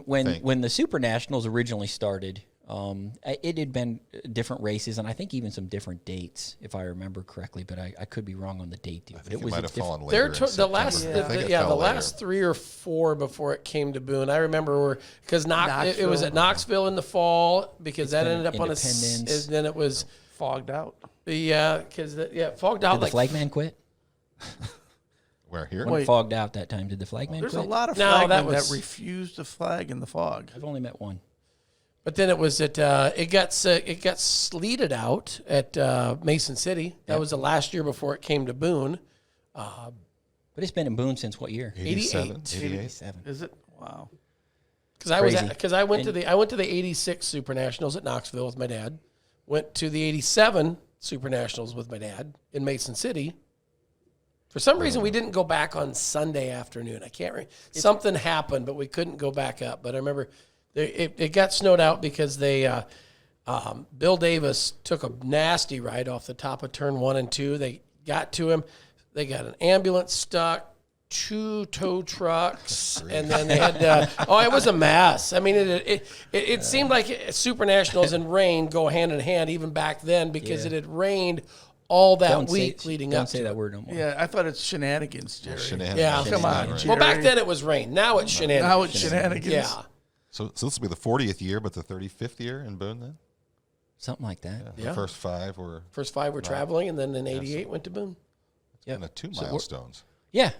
when the Super Nationals originally started, it had been different races, and I think even some different dates, if I remember correctly. But I could be wrong on the date. Deal. I But think it it was might a have different- fallen later. They're in the September. last, I think it the fell later. last 3 or 4 before it came to Boone. I remember because it was at Knoxville in the fall because that ended up on Independence. and then it was Fogged out. because fogged out Did the like flagman quit? Where here? When it fogged out that time, did the flagman There's quit? a lot of No, flagmen that that, was- refused to flag in the fog. I've only met one. But then it was it got sleeted out at Mason City. That was the last year before it came to Boone. But it's been in Boone since what year? 87, 88. 87. Is it? Wow. Because I went to the 86 Super Nationals at Knoxville with my dad. Went to the 87 Super Nationals with my dad in Mason City. For some reason, we didn't go back on Sunday afternoon. I can't remember. Something happened, but we couldn't go back up. But I remember it got snowed out because Bill Davis took a nasty ride off the top of turn 1 and 2. They got to him. They got an ambulance stuck, 2 tow trucks, and then they had it was a mess. I mean, it seemed like Super Nationals and rain go hand in hand even back then because it had rained all that week leading up Don't say to that it. word no more. Yeah, I thought it's shenanigans, Jerry. Shenanigans. Yeah. Come on, Right. Jerry. Well, back then it was rain. Now it's shenanigans. Now it's shenanigans. Yeah. So this will be the 40th year, but the 35th year in Boone then? Something like that. The first 5 were First 5 were traveling, and then in '88 went to Boone. Yep. kind of 2 So we're- milestones. Yeah.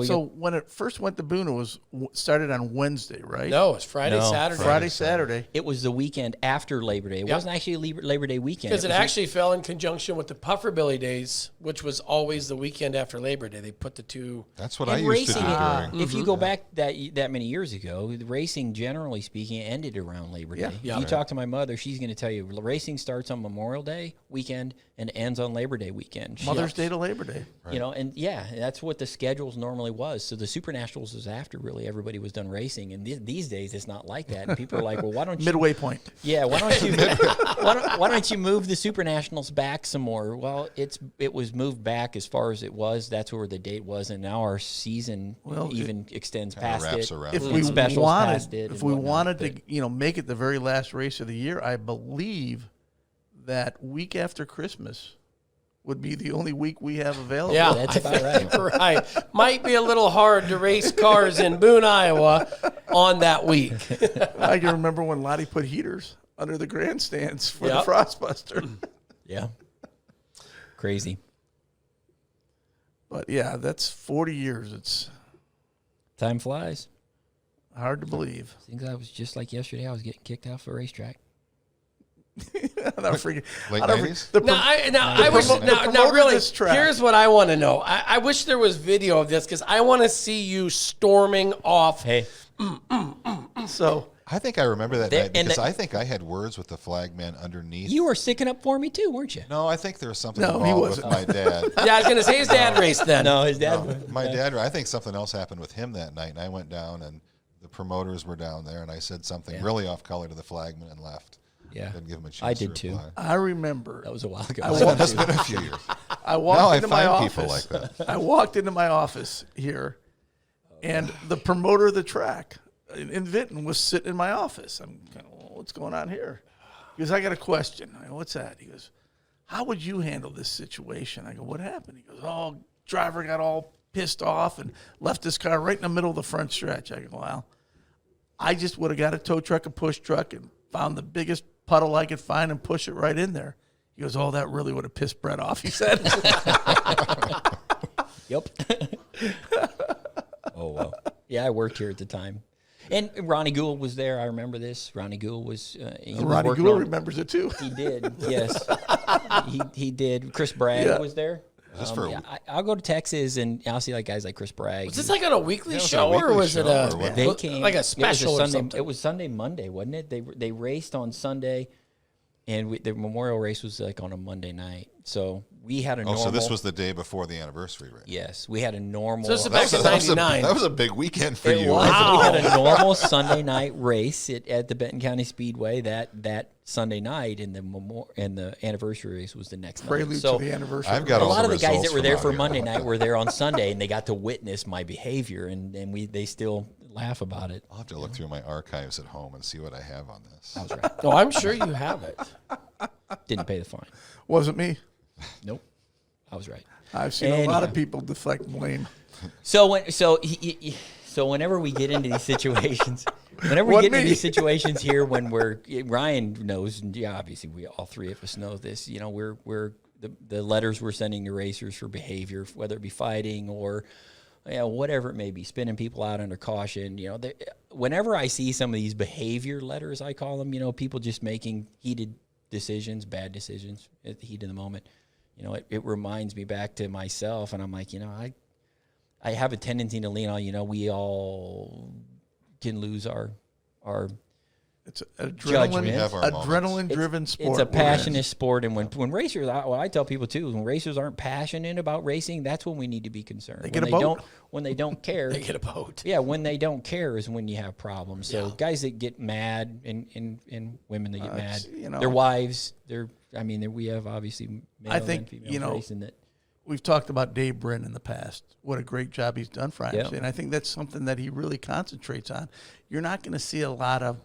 So when it first went to Boone, it was started on Wednesday, right? No, it's Friday, No. Saturday. Friday, Saturday. It was the weekend after Labor Day. It Yep. wasn't actually Labor Day weekend. Because it was actually fell in conjunction with the Pufferbilly Days, which was always the weekend after Labor Day. They put the two. That's what I and used to do racing, during. if you go back that many years ago, the racing, generally speaking, ended around Labor Day. Yeah. If you talk to my mother, she's going to tell you racing starts on Memorial Day weekend and ends on Labor Day weekend. Mother's Day to Labor Day. You know, and that's what the schedules normally was. So the Super Nationals was after really everybody was done racing, and these days it's not like that. And people are like, well, why don't you Midway point. Yeah, why don't you why don't you move the Super Nationals back some more? Well, it was moved back as far as it was. That's where the date was, and now our season even extends past wraps it. around. If And we specials past wanted, it if and we whatnot, wanted but- to, make it the very last race of the year, I believe that week after Christmas would be the only week we have available. Yeah, that's about right. Right. Might be a little hard to race cars in Boone, Iowa on that week. I can remember when Lottie put heaters under the grandstands for the Yep. Frostbuster. Yeah, crazy. But yeah, that's 40 years. It's Time flies. hard to believe. Things I was just like yesterday. I was getting kicked off the racetrack. I'll never forget. Late I'll never- 90s? the Now, prom- I wish. promo- the Now, promoter really, this track- here's what I want to know. I wish there was video of this because I want to see you storming off. Hey, So I think I remember that There- night and because the- I think I had words with the flagman underneath. you were sticking up for me too, weren't you? No, I think there was something No, he involved with wasn't. my dad. Yeah, I was going to say his dad raced then. No, his dad. My dad, I think something else happened with him that night, and I went down, and the promoters were down there, and I said something really off color to the flagman and left. Yeah, Didn't give him a chance. I to did too. reply. I remember That was a while ago. It's been a few years. I walked Now I into my find office. people like that. I walked into my office here, and the promoter of the track in Vinton was sitting in my office. I'm kind of, well, what's going on here? He goes, I got a question. I go, what's that? He goes, how would you handle this situation? I go, what happened? He goes, oh, driver got all pissed off and left his car right in the middle of the front stretch. I go, well, I just would have got a tow truck, a push truck, and found the biggest puddle I could find and push it right in there. He goes, oh, that really would have pissed Brett off, he said. Yep. Oh, well. Yeah, I worked here at the time. And Ronnie Gould was there. I remember this. Ronnie Gould was, he was Ronnie working Gould on- remembers it too. He did, yes. he did. Chris Bragg Yeah. was there. this for a- Yeah, I'll go to Texas and I'll see like guys like Chris Bragg. Was this like on a weekly Yeah, it was show a weekly or was it show, or what? They came like it a was special or Sunday, something? It was Sunday, Monday, wasn't it? They raced on Sunday, and the Memorial race was like on a Monday night. So we had a Oh, normal. so this was the day before the anniversary race. yes, we had a normal. So this is back in '99. That was a big weekend for It you. was. Wow. We had a normal Sunday night race at the Benton County Speedway that Sunday night, and the anniversary race was the next night. Prelude So to the anniversary. I've got a all lot of the the guys results that were from there out for here. Monday night were there on Sunday, and they got to witness my behavior, and they still laugh about it. I'll have to look through my archives at home and see what I have on this. I was right. No, I'm sure you have it. Didn't pay the fine. Wasn't me. Nope. I was right. I've seen a lot of Anyhow. people deflect blame. So whenever we get into these situations, here, when Ryan knows, and yeah, obviously we all three of us know this. You know, we're the letters we're sending to racers for behavior, whether it be fighting or whatever it may be, spinning people out under caution. You know, whenever I see some of these behavior letters, I call them, people just making heated decisions, bad decisions at the heat of the moment. It reminds me back to myself, and I'm like, I have a tendency to lean on, we all can lose our It's an Judgment. We have our adrenaline-driven sport. It's a we're in. passionate sport, and when racers, what I tell people too, is when racers aren't passionate about racing, that's when we need to be concerned. They get a boat. When they don't care, They get a boat. yeah, when they don't care is when you have problems. So guys that get mad and women that get mad, it's, their wives, we have obviously male I think, and female racing that. We've talked about Dave Brin in the past. What a great job he's done for IMC. Yeah. And I think that's something that he really concentrates on. You're not going to see a lot of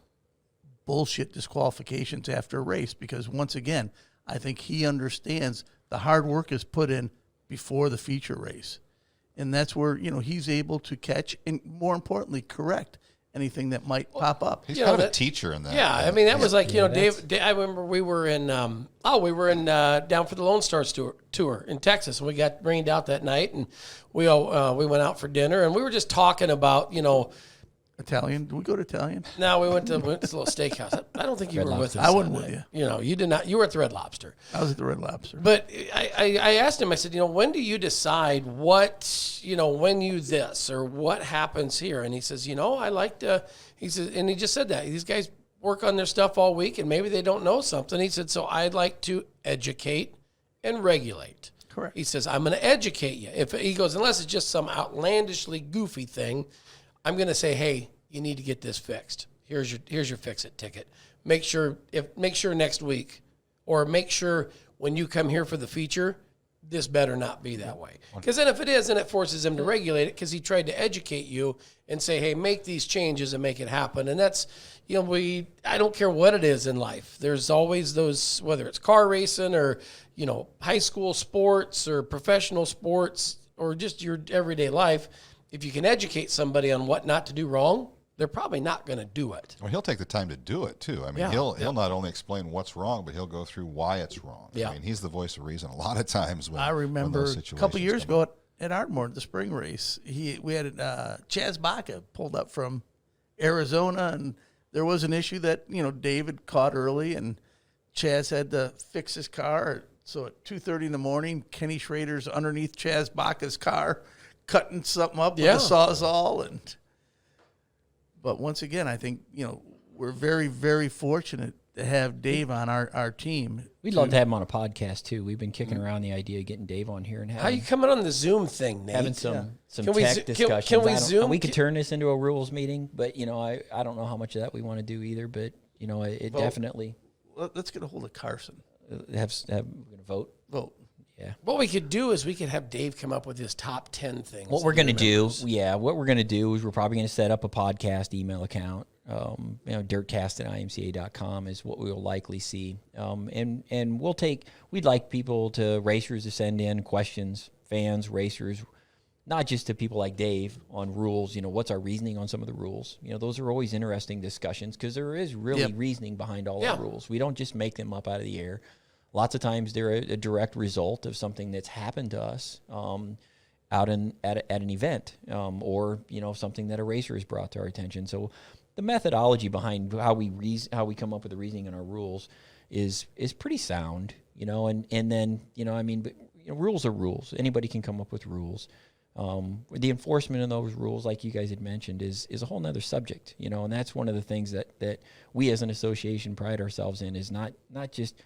bullshit disqualifications after a race because, once again, I think he understands the hard work is put in before the feature race. And that's where, he's able to catch and, more importantly, correct anything that might pop up. He's kind of a teacher in that. Yeah, I mean, that was like, Dave, I remember we were in down for the Lone Stars tour in Texas, and we got rained out that night, and we went out for dinner, and we were just talking about, Italian? Did we go to Italian? No, we went to this little steakhouse. I don't think you were with us. I wasn't with you. You did not. You were at the Red Lobster. I was at the Red Lobster. But I asked him, I said, when do you decide when you this or what happens here? And he says, I like to, he says, and he just said that. These guys work on their stuff all week and maybe they don't know something. He said, so I'd like to educate and regulate. Correct. He says, I'm going to educate you. He goes, unless it's just some outlandishly goofy thing, I'm going to say, hey, you need to get this fixed. Here's your fix-it ticket. Make sure next week, or make sure when you come here for the feature, this better not be that way. Because then if it is, then it forces him to regulate it because he tried to educate you and say, hey, make these changes and make it happen. And that's, I don't care what it is in life. There's always those, whether it's car racing or, high school sports or professional sports or just your everyday life. If you can educate somebody on what not to do wrong, they're probably not going to do it. Well, he'll take the time to do it too. I mean, he'll not only explain what's wrong, but he'll go through why it's wrong. Yeah. I mean, he's the voice of reason a lot of times. I remember a couple years ago at Ardmore, the spring race, we had Chaz Baca pulled up from Arizona, and there was an issue that David caught early, and Chaz had to fix his car. So at 2:30 in the morning, Kenny Schrader's underneath Chaz Baca's car, cutting something up with a Sawzall. But once again, I think, we're very, very fortunate to have Dave on our team. We'd love to have him on a podcast, too. We've been kicking around the idea of getting Dave on here and How are you coming on the Zoom thing, Nate? having some Can we tech discussions. can we Zoom? We could turn this into a rules meeting, but, I don't know how much of that we want to do either. But, it definitely. Let's get a hold of Carson. We're going to vote. Yeah. What we could do is we could have Dave come up with his top 10 things. What we're going to do is we're probably going to set up a podcast email account. dirtcast@imca.com is what we will likely see. And we'd like racers to send in questions, fans, racers, not just to people like Dave on rules, what's our reasoning on some of the rules. Those are always interesting discussions because there is really reasoning behind all the rules. We don't just make them up out of the air. Lots of times they're a direct result of something that's happened to us at an event or something that a racer has brought to our attention. So the methodology behind how we come up with the reasoning in our rules is pretty sound, and then rules are rules. Anybody can come up with rules. The enforcement of those rules, like you guys had mentioned, is a whole nother subject, and that's one of the things that we as an association pride ourselves in is not just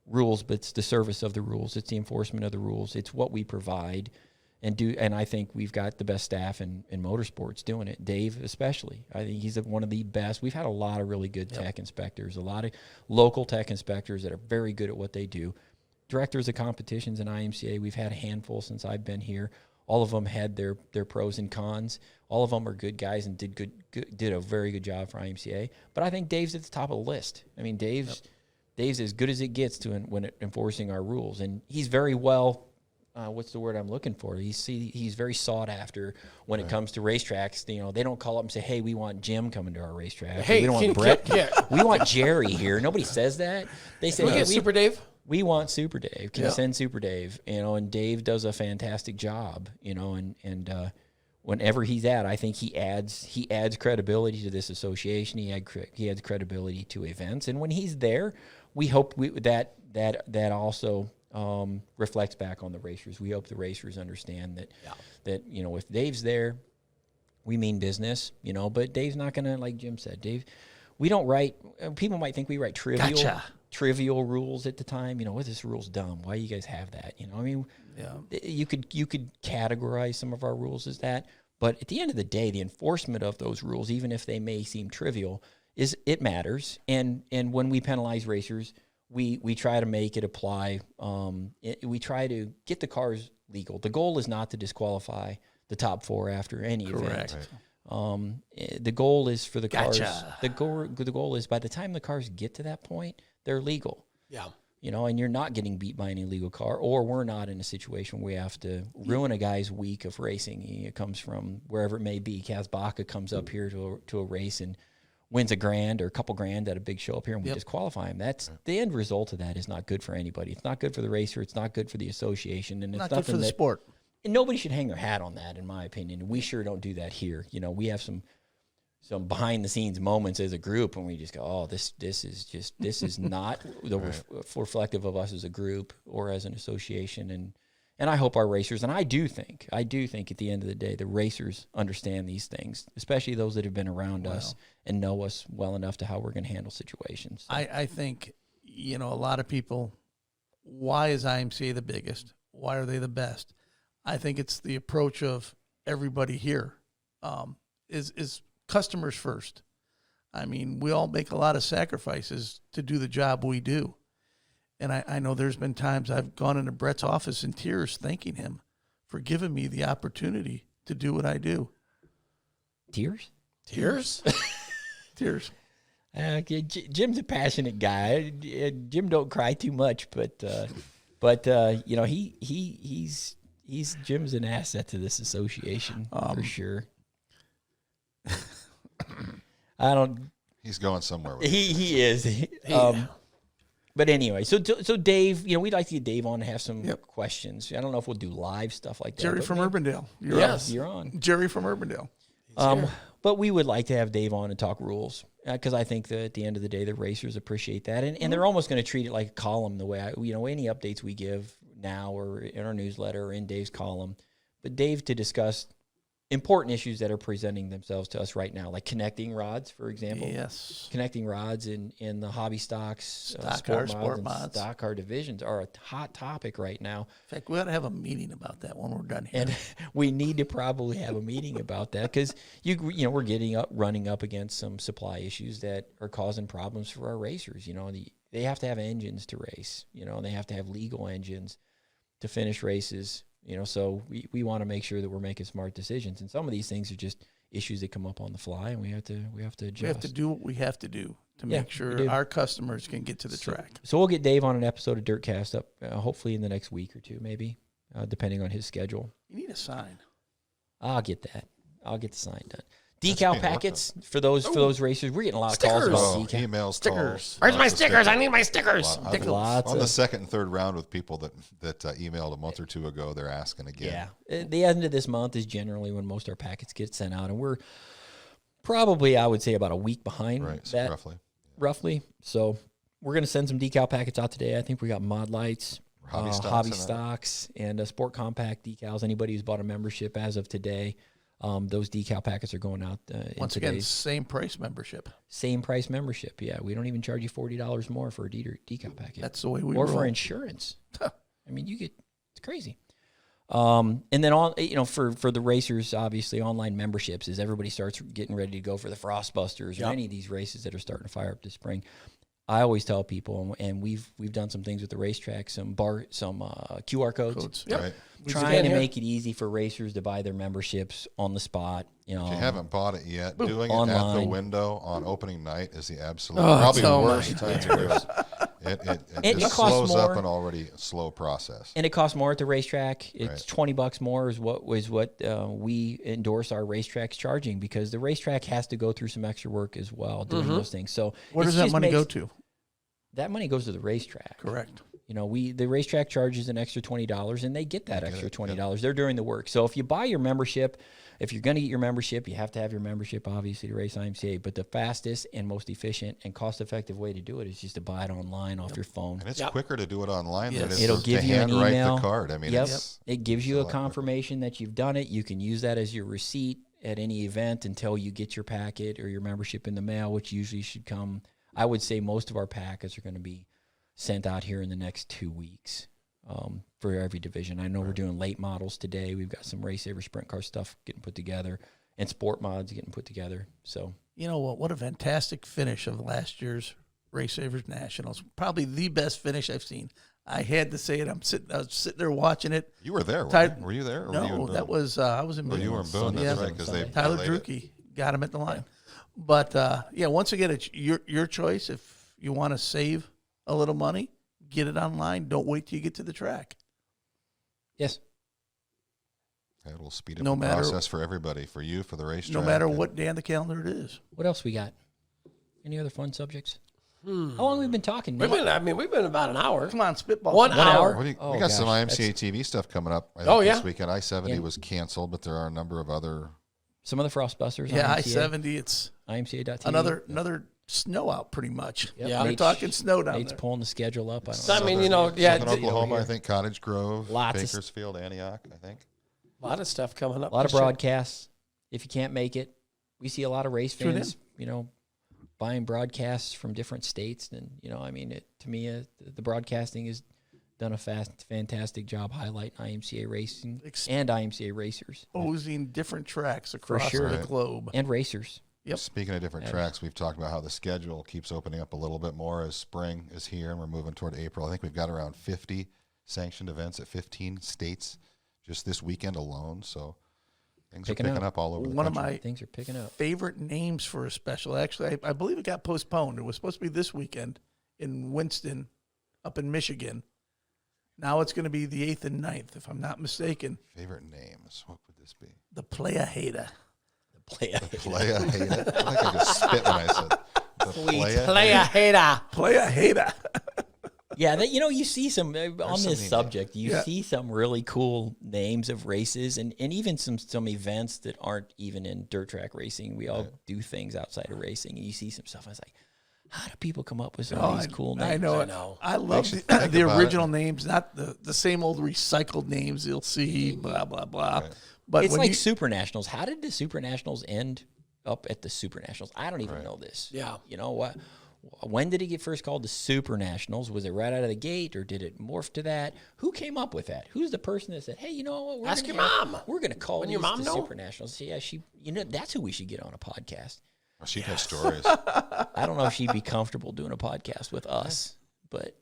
rules, but it's the service of the rules. It's the enforcement of the rules. It's what we provide and I think we've got the best staff in motorsports doing it. Dave especially. I think he's one of the best. We've had a lot of really good tech inspectors, a lot of local tech inspectors that are very good at what they do. Directors of competitions in IMCA, we've had a handful since I've been here. All of them had their pros and cons. All of them are good guys and did a very good job for IMCA. But I think Dave's at the top of the list. I mean, Dave's as good as it gets when enforcing our rules, and he's very well. What's the word I'm looking for? He's very sought after when it comes to racetracks. They don't call up and say, "Hey, we want Jim coming to our racetrack. Hey, we don't want Brett. We want Jerry here." Nobody says that. They say, "Hey, Super Dave." We want Super Dave. Can you send Super Dave? And Dave does a fantastic job. And whenever he's at, I think he adds credibility to this association. He adds credibility to events, and when he's there, we hope that also reflects back on the racers. We hope the racers understand that if Dave's there, we mean business. But Dave's not gonna, like Jim said, Dave. We don't write. People might think we write trivial rules at the time. This rule's dumb. Why do you guys have that? You could categorize some of our rules as that. But at the end of the day, the enforcement of those rules, even if they may seem trivial, it matters. And when we penalize racers, we try to make it apply. We try to get the cars legal. The goal is not to disqualify the top four after any event. The goal is for the cars. The goal is by the time the cars get to that point, they're legal. Yeah. and you're not getting beat by an illegal car, or we're not in a situation where we have to ruin a guy's week of racing. It comes from wherever it may be. Kaz Baca comes up here to a race and wins $1,000 or a couple grand at a big show up here, and we disqualify him. That's the end result of that is not good for anybody. It's not good for the racer. It's not good for the association, and it's not good for the sport. And nobody should hang their hat on that, in my opinion. We sure don't do that here. We have some behind the scenes moments as a group, and we just go, "Oh, this is not reflective of us as a group or as an association." And I hope our racers, and I do think at the end of the day, the racers understand these things, especially those that have been around us and know us well enough to how we're going to handle situations. So. I think, a lot of people, why is IMCA the biggest? Why are they the best? I think it's the approach of everybody here is customers first. I mean, we all make a lot of sacrifices to do the job we do. And I know there's been times I've gone into Brett's office in tears thanking him for giving me the opportunity to do what I do. Tears? Tears. Jim's a passionate guy. Jim don't cry too much, but he's Jim's an asset to this association for sure. He's going somewhere with he is. But anyway, so Dave, we'd like to get Dave on to have some questions. I don't know if we'll do live stuff like that. Jerry from Urbandale. You're on. Jerry from Urbandale. But we would like to have Dave on and talk rules because I think that at the end of the day, the racers appreciate that. And they're almost going to treat it like a column the way any updates we give now or in our newsletter or in Dave's column. But Dave to discuss important issues that are presenting themselves to us right now, like connecting rods, for example. Yes. Connecting rods in the hobby stocks, sport mods. Stock car divisions are a hot topic right now. In fact, we ought to have a meeting about that when we're done here. And we need to probably have a meeting about that because we're running up against some supply issues that are causing problems for our racers. They have to have engines to race. They have to have legal engines to finish races. So we want to make sure that we're making smart decisions. And some of these things are just issues that come up on the fly, and we have to adjust. We have to do what we have to do to make sure our customers can get to the track. So we'll get Dave on an episode of Dirtcast up, hopefully in the next week or two, maybe, depending on his schedule. You need a sign. I'll get that. I'll get the sign done. Decal packets for those racers. We're getting a lot of calls about decal. Emails, stickers. Calls, Where's my stickers? I need my stickers. On the second and third round with people that emailed a month or two ago, they're asking again. Yeah, the end of this month is generally when most of our packets get sent out, and we're probably, I would say, about a week behind that, roughly. So we're going to send some decal packets out today. I think we got Mod Lights, hobby stocks, and Sport Compact decals. Anybody who's bought a membership as of today. Those decal packets are going out. Once again, same price membership. Same price membership, yeah. We don't even charge you $40 more for a decal packet. That's the way we roll. Or for insurance. I mean, it's crazy. And then for the racers, obviously, online memberships as everybody starts getting ready to go for the Frostbusters or any of these races that are starting to fire up this spring. I always tell people, and we've done some things with the racetrack, some QR codes. Yep. Right. Trying to make it easy for racers to buy their memberships on the spot. If you haven't bought it yet, doing online. it at the window on opening night is the absolute probably worst time to do it. It just slows up an already slow process. And it costs more at the racetrack. It's $20 more is what we endorse our racetracks charging because the racetrack has to go through some extra work as well doing those things. So where does that money go to? That money goes to the racetrack. Correct. The racetrack charges an extra $20, and they get that extra $20. They're doing the work. So if you buy your membership, if you're going to get your membership, you have to have your membership, obviously, to race IMCA. But the fastest and most efficient and cost-effective way to do it is just to buy it online off your phone. And it's quicker to do it online than it is It'll give you an email. The card. I mean, it gives you a confirmation that you've done it. You can use that as your receipt at any event until you get your packet or your membership in the mail, which usually should come. I would say most of our packets are going to be sent out here in the next 2 weeks for every division. I know we're doing late models today. We've got some Race Saver sprint car stuff getting put together and sport mods getting put together. So you know what a fantastic finish of last year's Race Savers Nationals. Probably the best finish I've seen. I had to say it. I was sitting there watching it. You were there, were you there? Or no, were you that was I was in Boone. You were in Boone, that's right, because Tyler Drucke got him at the line. But once again, it's your choice. If you want to save a little money, get it online. Don't wait till you get to the track. Yes. It will speed up the process for everybody, for you, for the racetrack. No matter what day on the calendar it is. What else we got? Any other fun subjects? How long have we been talking? We've been about an hour. Come on, spitball. 1 hour. We got some IMCA TV stuff coming up. I think this weekend. I-70 was canceled, but there are a number of other. Some of the Frostbusters. Yeah, IMCA. I-70. It's IMCA.tv. another snow out pretty much. Yep. Yeah. We're talking snow down Nate's there. pulling the schedule up. Southern Oklahoma, I think Cottage Grove, Lots of Bakersfield, Antioch, I think. A lot of stuff coming up. A lot of broadcasts. If you can't make it, we see a lot of race Tune fans, buying broadcasts from different states. And, to me, the broadcasting has done a fantastic job highlighting IMCA racing and IMCA racers. Exposing different tracks across the globe. And racers. Yep. Speaking of different tracks, we've talked about how the schedule keeps opening up a little bit more as spring is here and we're moving toward April. I think we've got around 50 sanctioned events at 15 states just this weekend alone. So things are picking up all over the country. One of my things are picking up. favorite names for a special, actually, I believe it got postponed. It was supposed to be this weekend in Winston, up in Michigan. Now it's going to be the 8th and 9th, if I'm not mistaken. Favorite names, what would this be? The Playa Hater. Playa Hater. I think I just spit when I said Playa Hater. Playa Hater. Yeah, you see some on this subject. You see some really cool names of races, and even some events that aren't even in dirt track racing. We all do things outside of racing, and you see some stuff. I was like, how do people come up with some of these cool names? I know. I love the original names, not the same old recycled names you'll see. Blah blah blah. Right. But it's like Super Nationals. How did the Super Nationals end up at the Super Nationals? I don't even know this. Yeah. You know what? When did it get first called the Super Nationals? Was it right out of the gate, or did it morph to that? Who came up with that? Who's the person that said, "Hey, you know what? Ask your mom. We're going to call these your mom the know? Super Nationals." Yeah, she. That's who we should get on a podcast. Oh, she has stories. I don't know if she'd be comfortable doing a podcast with us, but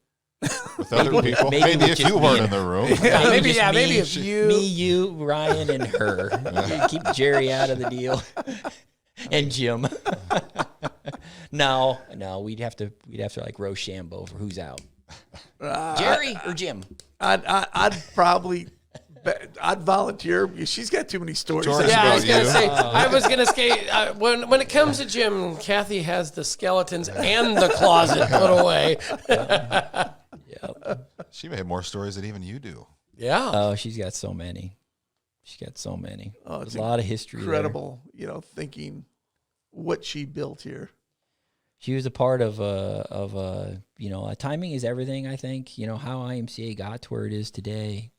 With other people. maybe Maybe with if just you me weren't and- in the room. Maybe me, if you. me, you, Ryan, and her. Keep Jerry out of the deal, and Jim. No, we'd have to like Rochambeau for who's out. Jerry or Jim? I'd probably. I'd volunteer. She's got too many stories. Stories Yeah, about I was gonna say. When it comes to Jim, Kathy has the skeletons and the closet put away. Yeah. She may have more stories than even you do. Yeah. Oh, she's got so many. Oh, There's a lot of history. Incredible, thinking what she built here. She was a part of timing is everything. I think how IMCA got to where it is today.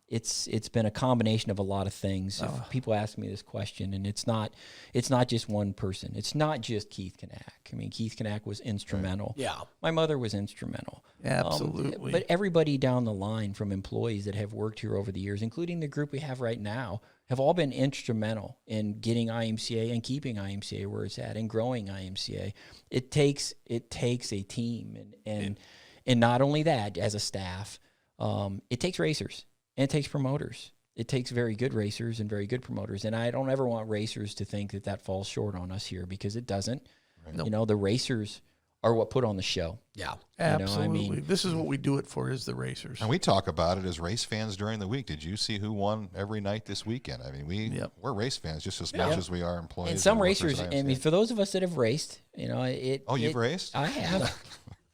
It's been a combination of a lot of things. If people ask me this question, and it's not just one person. It's not just Keith Knack. I mean, Keith Knack was instrumental. Yeah. My mother was instrumental. Absolutely. But everybody down the line, from employees that have worked here over the years, including the group we have right now, have all been instrumental in getting IMCA and keeping IMCA where it's at and growing IMCA. It takes a team, and not only that, as a staff, it takes racers and it takes promoters. It takes very good racers and very good promoters. And I don't ever want racers to think that falls short on us here, because it doesn't. Right. Nope. The racers are what put on the show. Yeah. Absolutely. This is what we do it for, is the racers. And we talk about it as race fans during the week. Did you see who won every night this weekend? I mean, we're race fans just as much as we are employees. And some racers, for those of us that have raced, you've raced? I have.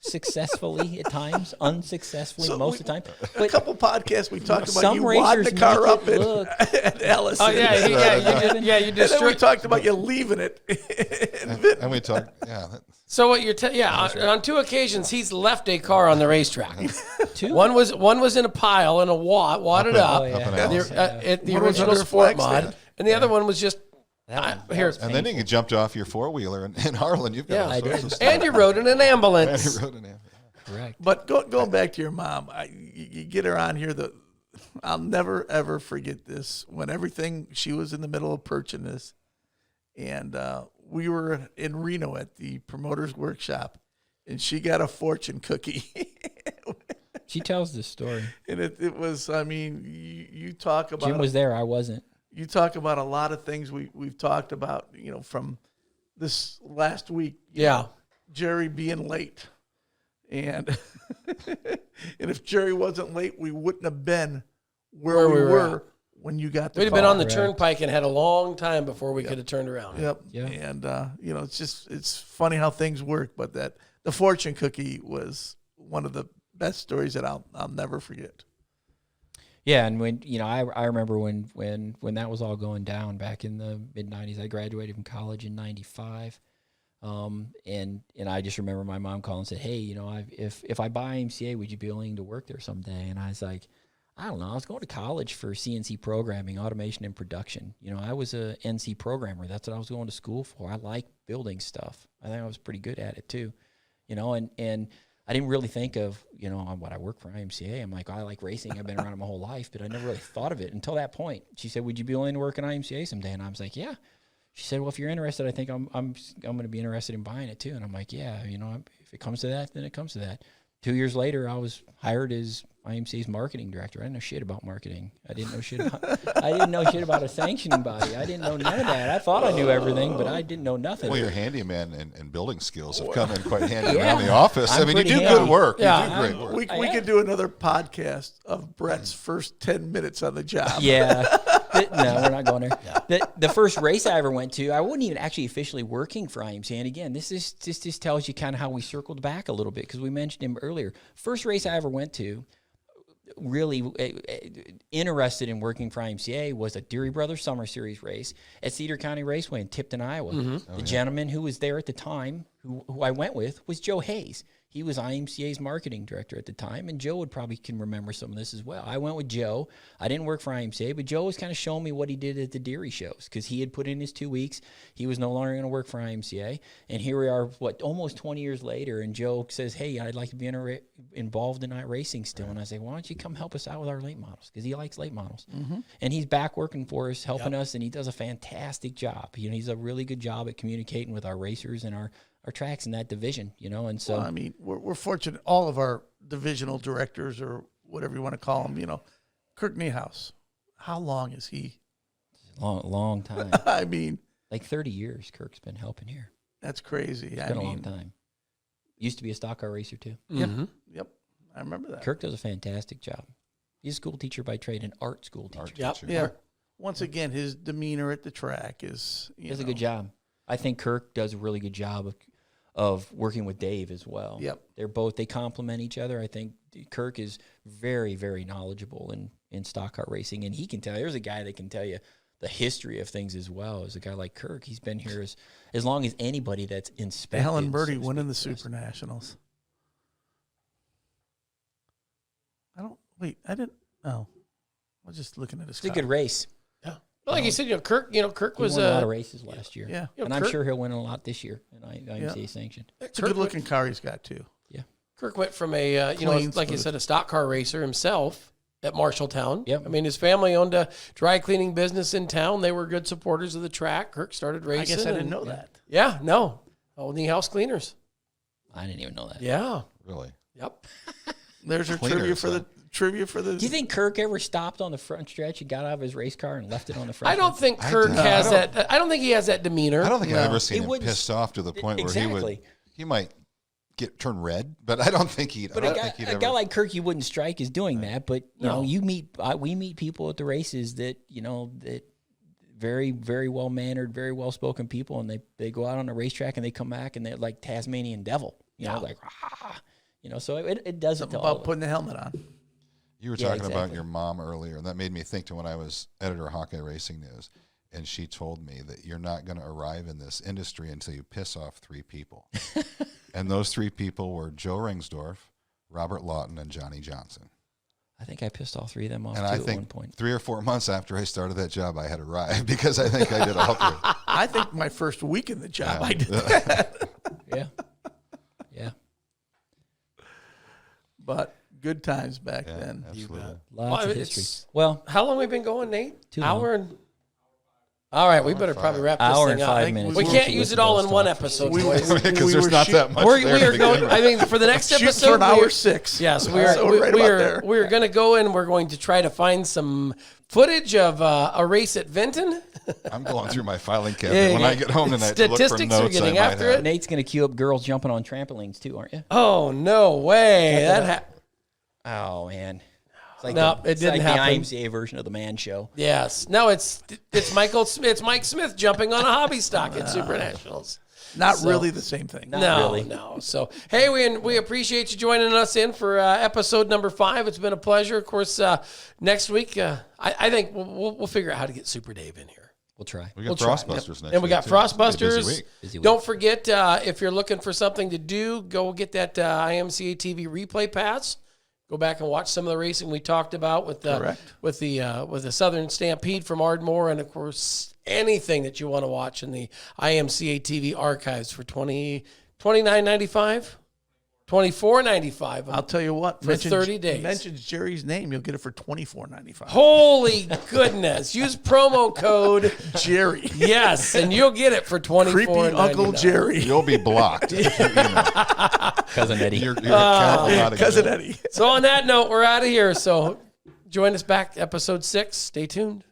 Successfully at times, unsuccessfully most of the time. But a couple podcasts we talked about some you wadding the car up at Ellison. Oh yeah, you And then we talked about you leaving it. and we talked, So what you're on 2 occasions he's left a car on the racetrack. Two? One was in a pile in a wadded up at the One was original under a sport flag mod, stand. and the other one was just here's. and then you jumped off your 4-wheeler in Harlan. You've got all sorts of stuff. And you rode in an ambulance. And you rode an ambulance. Correct. But going back to your mom, you get her on here. I'll never, ever forget this. When she was in the middle of purchasing this, and we were in Reno at the promoter's workshop, and she got a fortune cookie. She tells this story. And it was, you talk about... Jim was there, I wasn't. You talk about a lot of things we've talked about, from this last week. Yeah. Jerry being late. And and if Jerry wasn't late, we wouldn't have been where we were when you got the We'd have call. been on the turnpike and had a long time before we could have turned around. Yep. Yeah. And it's funny how things work, but the fortune cookie was one of the best stories that I'll never forget. Yeah, and when I remember when that was all going down back in the mid '90s. I graduated from college in '95, and I just remember my mom calling and said, "Hey, if I buy IMCA, would you be willing to work there someday?" And I was like, I don't know. I was going to college for CNC programming, automation, and production. I was a NC programmer. That's what I was going to school for. I like building stuff. I think I was pretty good at it too, and I didn't really think of, what I work for IMCA. I'm like, I like racing. I've been around it my whole life, but I never really thought of it until that point. She said, "Would you be willing to work in IMCA someday?" And I was like, "Yeah." She said, "Well, if you're interested, I think I'm going to be interested in buying it too." And I'm like, "Yeah, if it comes to that, then it comes to that." 2 years later, I was hired as IMCA's marketing director. I didn't know shit about marketing. I didn't know shit about a sanctioning body. I didn't know none of that. I thought I knew everything, but I didn't know nothing. Well, your handyman and building skills have come in quite handy around the office. I mean, you do handy. good work. Yeah. You do great work. We could do another podcast of Brett's first 10 minutes on the job. Yeah. No, we're not going there. The first race I ever went to, I wasn't even actually officially working for IMCA. And again, this just tells you kind of how we circled back a little bit, because we mentioned him earlier. First race I ever went to, really interested in working for IMCA, was a Deary Brothers Summer Series race at Cedar County Raceway in Tipton, Iowa. The gentleman who was there at the time, who I went with, was Joe Hayes. He was IMCA's marketing director at the time, and Joe can remember some of this as well. I went with Joe. I didn't work for IMCA, but Joe was kind of showing me what he did at the Deary shows, because he had put in his 2 weeks. He was no longer going to work for IMCA, and here we are, almost 20 years later, and Joe says, "Hey, I'd like to be involved in iRacing still." And I say, "Why don't you come help us out with our late models?" Because he likes late models. And he's back working for us, helping us, and he does a fantastic job. He's a really good job at communicating with our racers and our tracks in that division, and so. Well, I mean, we're fortunate. All of our divisional directors, or whatever you want to call them, Kirk Niehaus, how long is he? Long time. I mean, like 30 years Kirk's been helping here. that's crazy. It's been a long time. Used to be a stock car racer too. Yep. I remember that. Kirk does a fantastic job. He's a school teacher by trade, an art school teacher. Yep. Yeah. Once again, his demeanor at the track is, He does a good job. I think Kirk does a really good job of working with Dave as well. Yep. They complement each other. I think Kirk is very, very knowledgeable in stock car racing, and he can tell. There's a guy that can tell you the history of things as well as a guy like Kirk. He's been here as long as anybody that's inspected. Helen Birdie winning the Super Nationals. I was just looking at his It's a good race. Yeah. Like you said, Kirk was He won a lot of races last year. Yeah. And I'm sure he'll win a lot this year. And IMCA sanctioned. It's a good looking car he's got too. Yeah. Kirk went from a, Clean, like you smooth. said, a stock car racer himself at Marshalltown. Yep. I mean, his family owned a dry cleaning business in town. They were good supporters of the track. Kirk started racing. I guess I didn't know that. Yeah, no. Old Niehaus Cleaners. I didn't even know that. Yeah. Really? Yep. There's your Cleaners, trivia for the. Do you think Kirk ever stopped on the front stretch and got out of his race car and left it on the front? I don't think Kirk has that. I don't think he has that demeanor. I don't think I've ever seen He him wouldn't- pissed off to the point where Exactly. he might turn red, but I don't think he'd. But I a don't guy, think he'd a ever. guy like Kirk, you wouldn't strike as doing that. But No. we meet people at the races that that very, very well mannered, very well spoken people, and they go out on the racetrack and they come back and they're like Tasmanian devil, like so it doesn't Something tell about putting the helmet on. You were Yeah, talking about exactly. your mom earlier, and that made me think to when I was editor of Hawkeye Racing News, and she told me that you're not going to arrive in this industry until you piss off 3 people. And those 3 people were Joe Ringsdorf, Robert Lawton, and Johnny Johnson. I think I pissed all 3 of them off And too I at one think point. 3 or 4 months after I started that job, I had arrived because I think I did all 3. I think my first week in the job, I did that. Yeah, yeah, But good times back then. Absolutely. lots Well, of it's- history. Well, How long we been going, Nate? Too Hour long. and All right, we better probably wrap this Hour thing and up. 5 minutes. We We can't should use listen it to all us in one talk. episode, We- boys. Because there's not that much We there to are begin going. with. I mean, for the next Shoot episode, for an hour 6. Yes, we So are. right we about are. there. We are going to go in. We're going to try to find some footage of a race at Vinton. I'm going through my filing cabinet when I get home tonight to look for Statistics are notes I getting might after have. it. Nate's going to queue up girls jumping on trampolines too, aren't you? Oh no way! Oh man, it's like No, it it's didn't like happen. the IMCA version of the Man Show. Yes. No, it's Mike Smith jumping on a hobby stock at Super Nationals. Not really the same thing. No. So, hey, we appreciate you joining us in for episode number 5. It's been a pleasure. Of course, next week, I think we'll figure out how to get Super Dave in here. We'll try. We got try. Frostbusters next week. And we got too. It's gonna be a Frostbusters. busy week. Busy week. Don't forget, if you're looking for something to do, go get that IMCA TV replay pass. Go back and watch some of the racing we talked about with the Southern Stampede from Ardmore, and of course anything that you want to watch in the IMCA TV archives for $29.95, $24.95. I'll tell you what. For 30 days. Mentions Jerry's name, you'll get it for $24.95. Holy goodness! Use promo code Jerry. yes, and you'll get it for $24.99. Creepy Uncle Jerry. You'll be blocked. if you email. Cousin Eddie. Your account will not Cousin exist. Eddie. So on that note, we're out of here. So join us back episode 6. Stay tuned.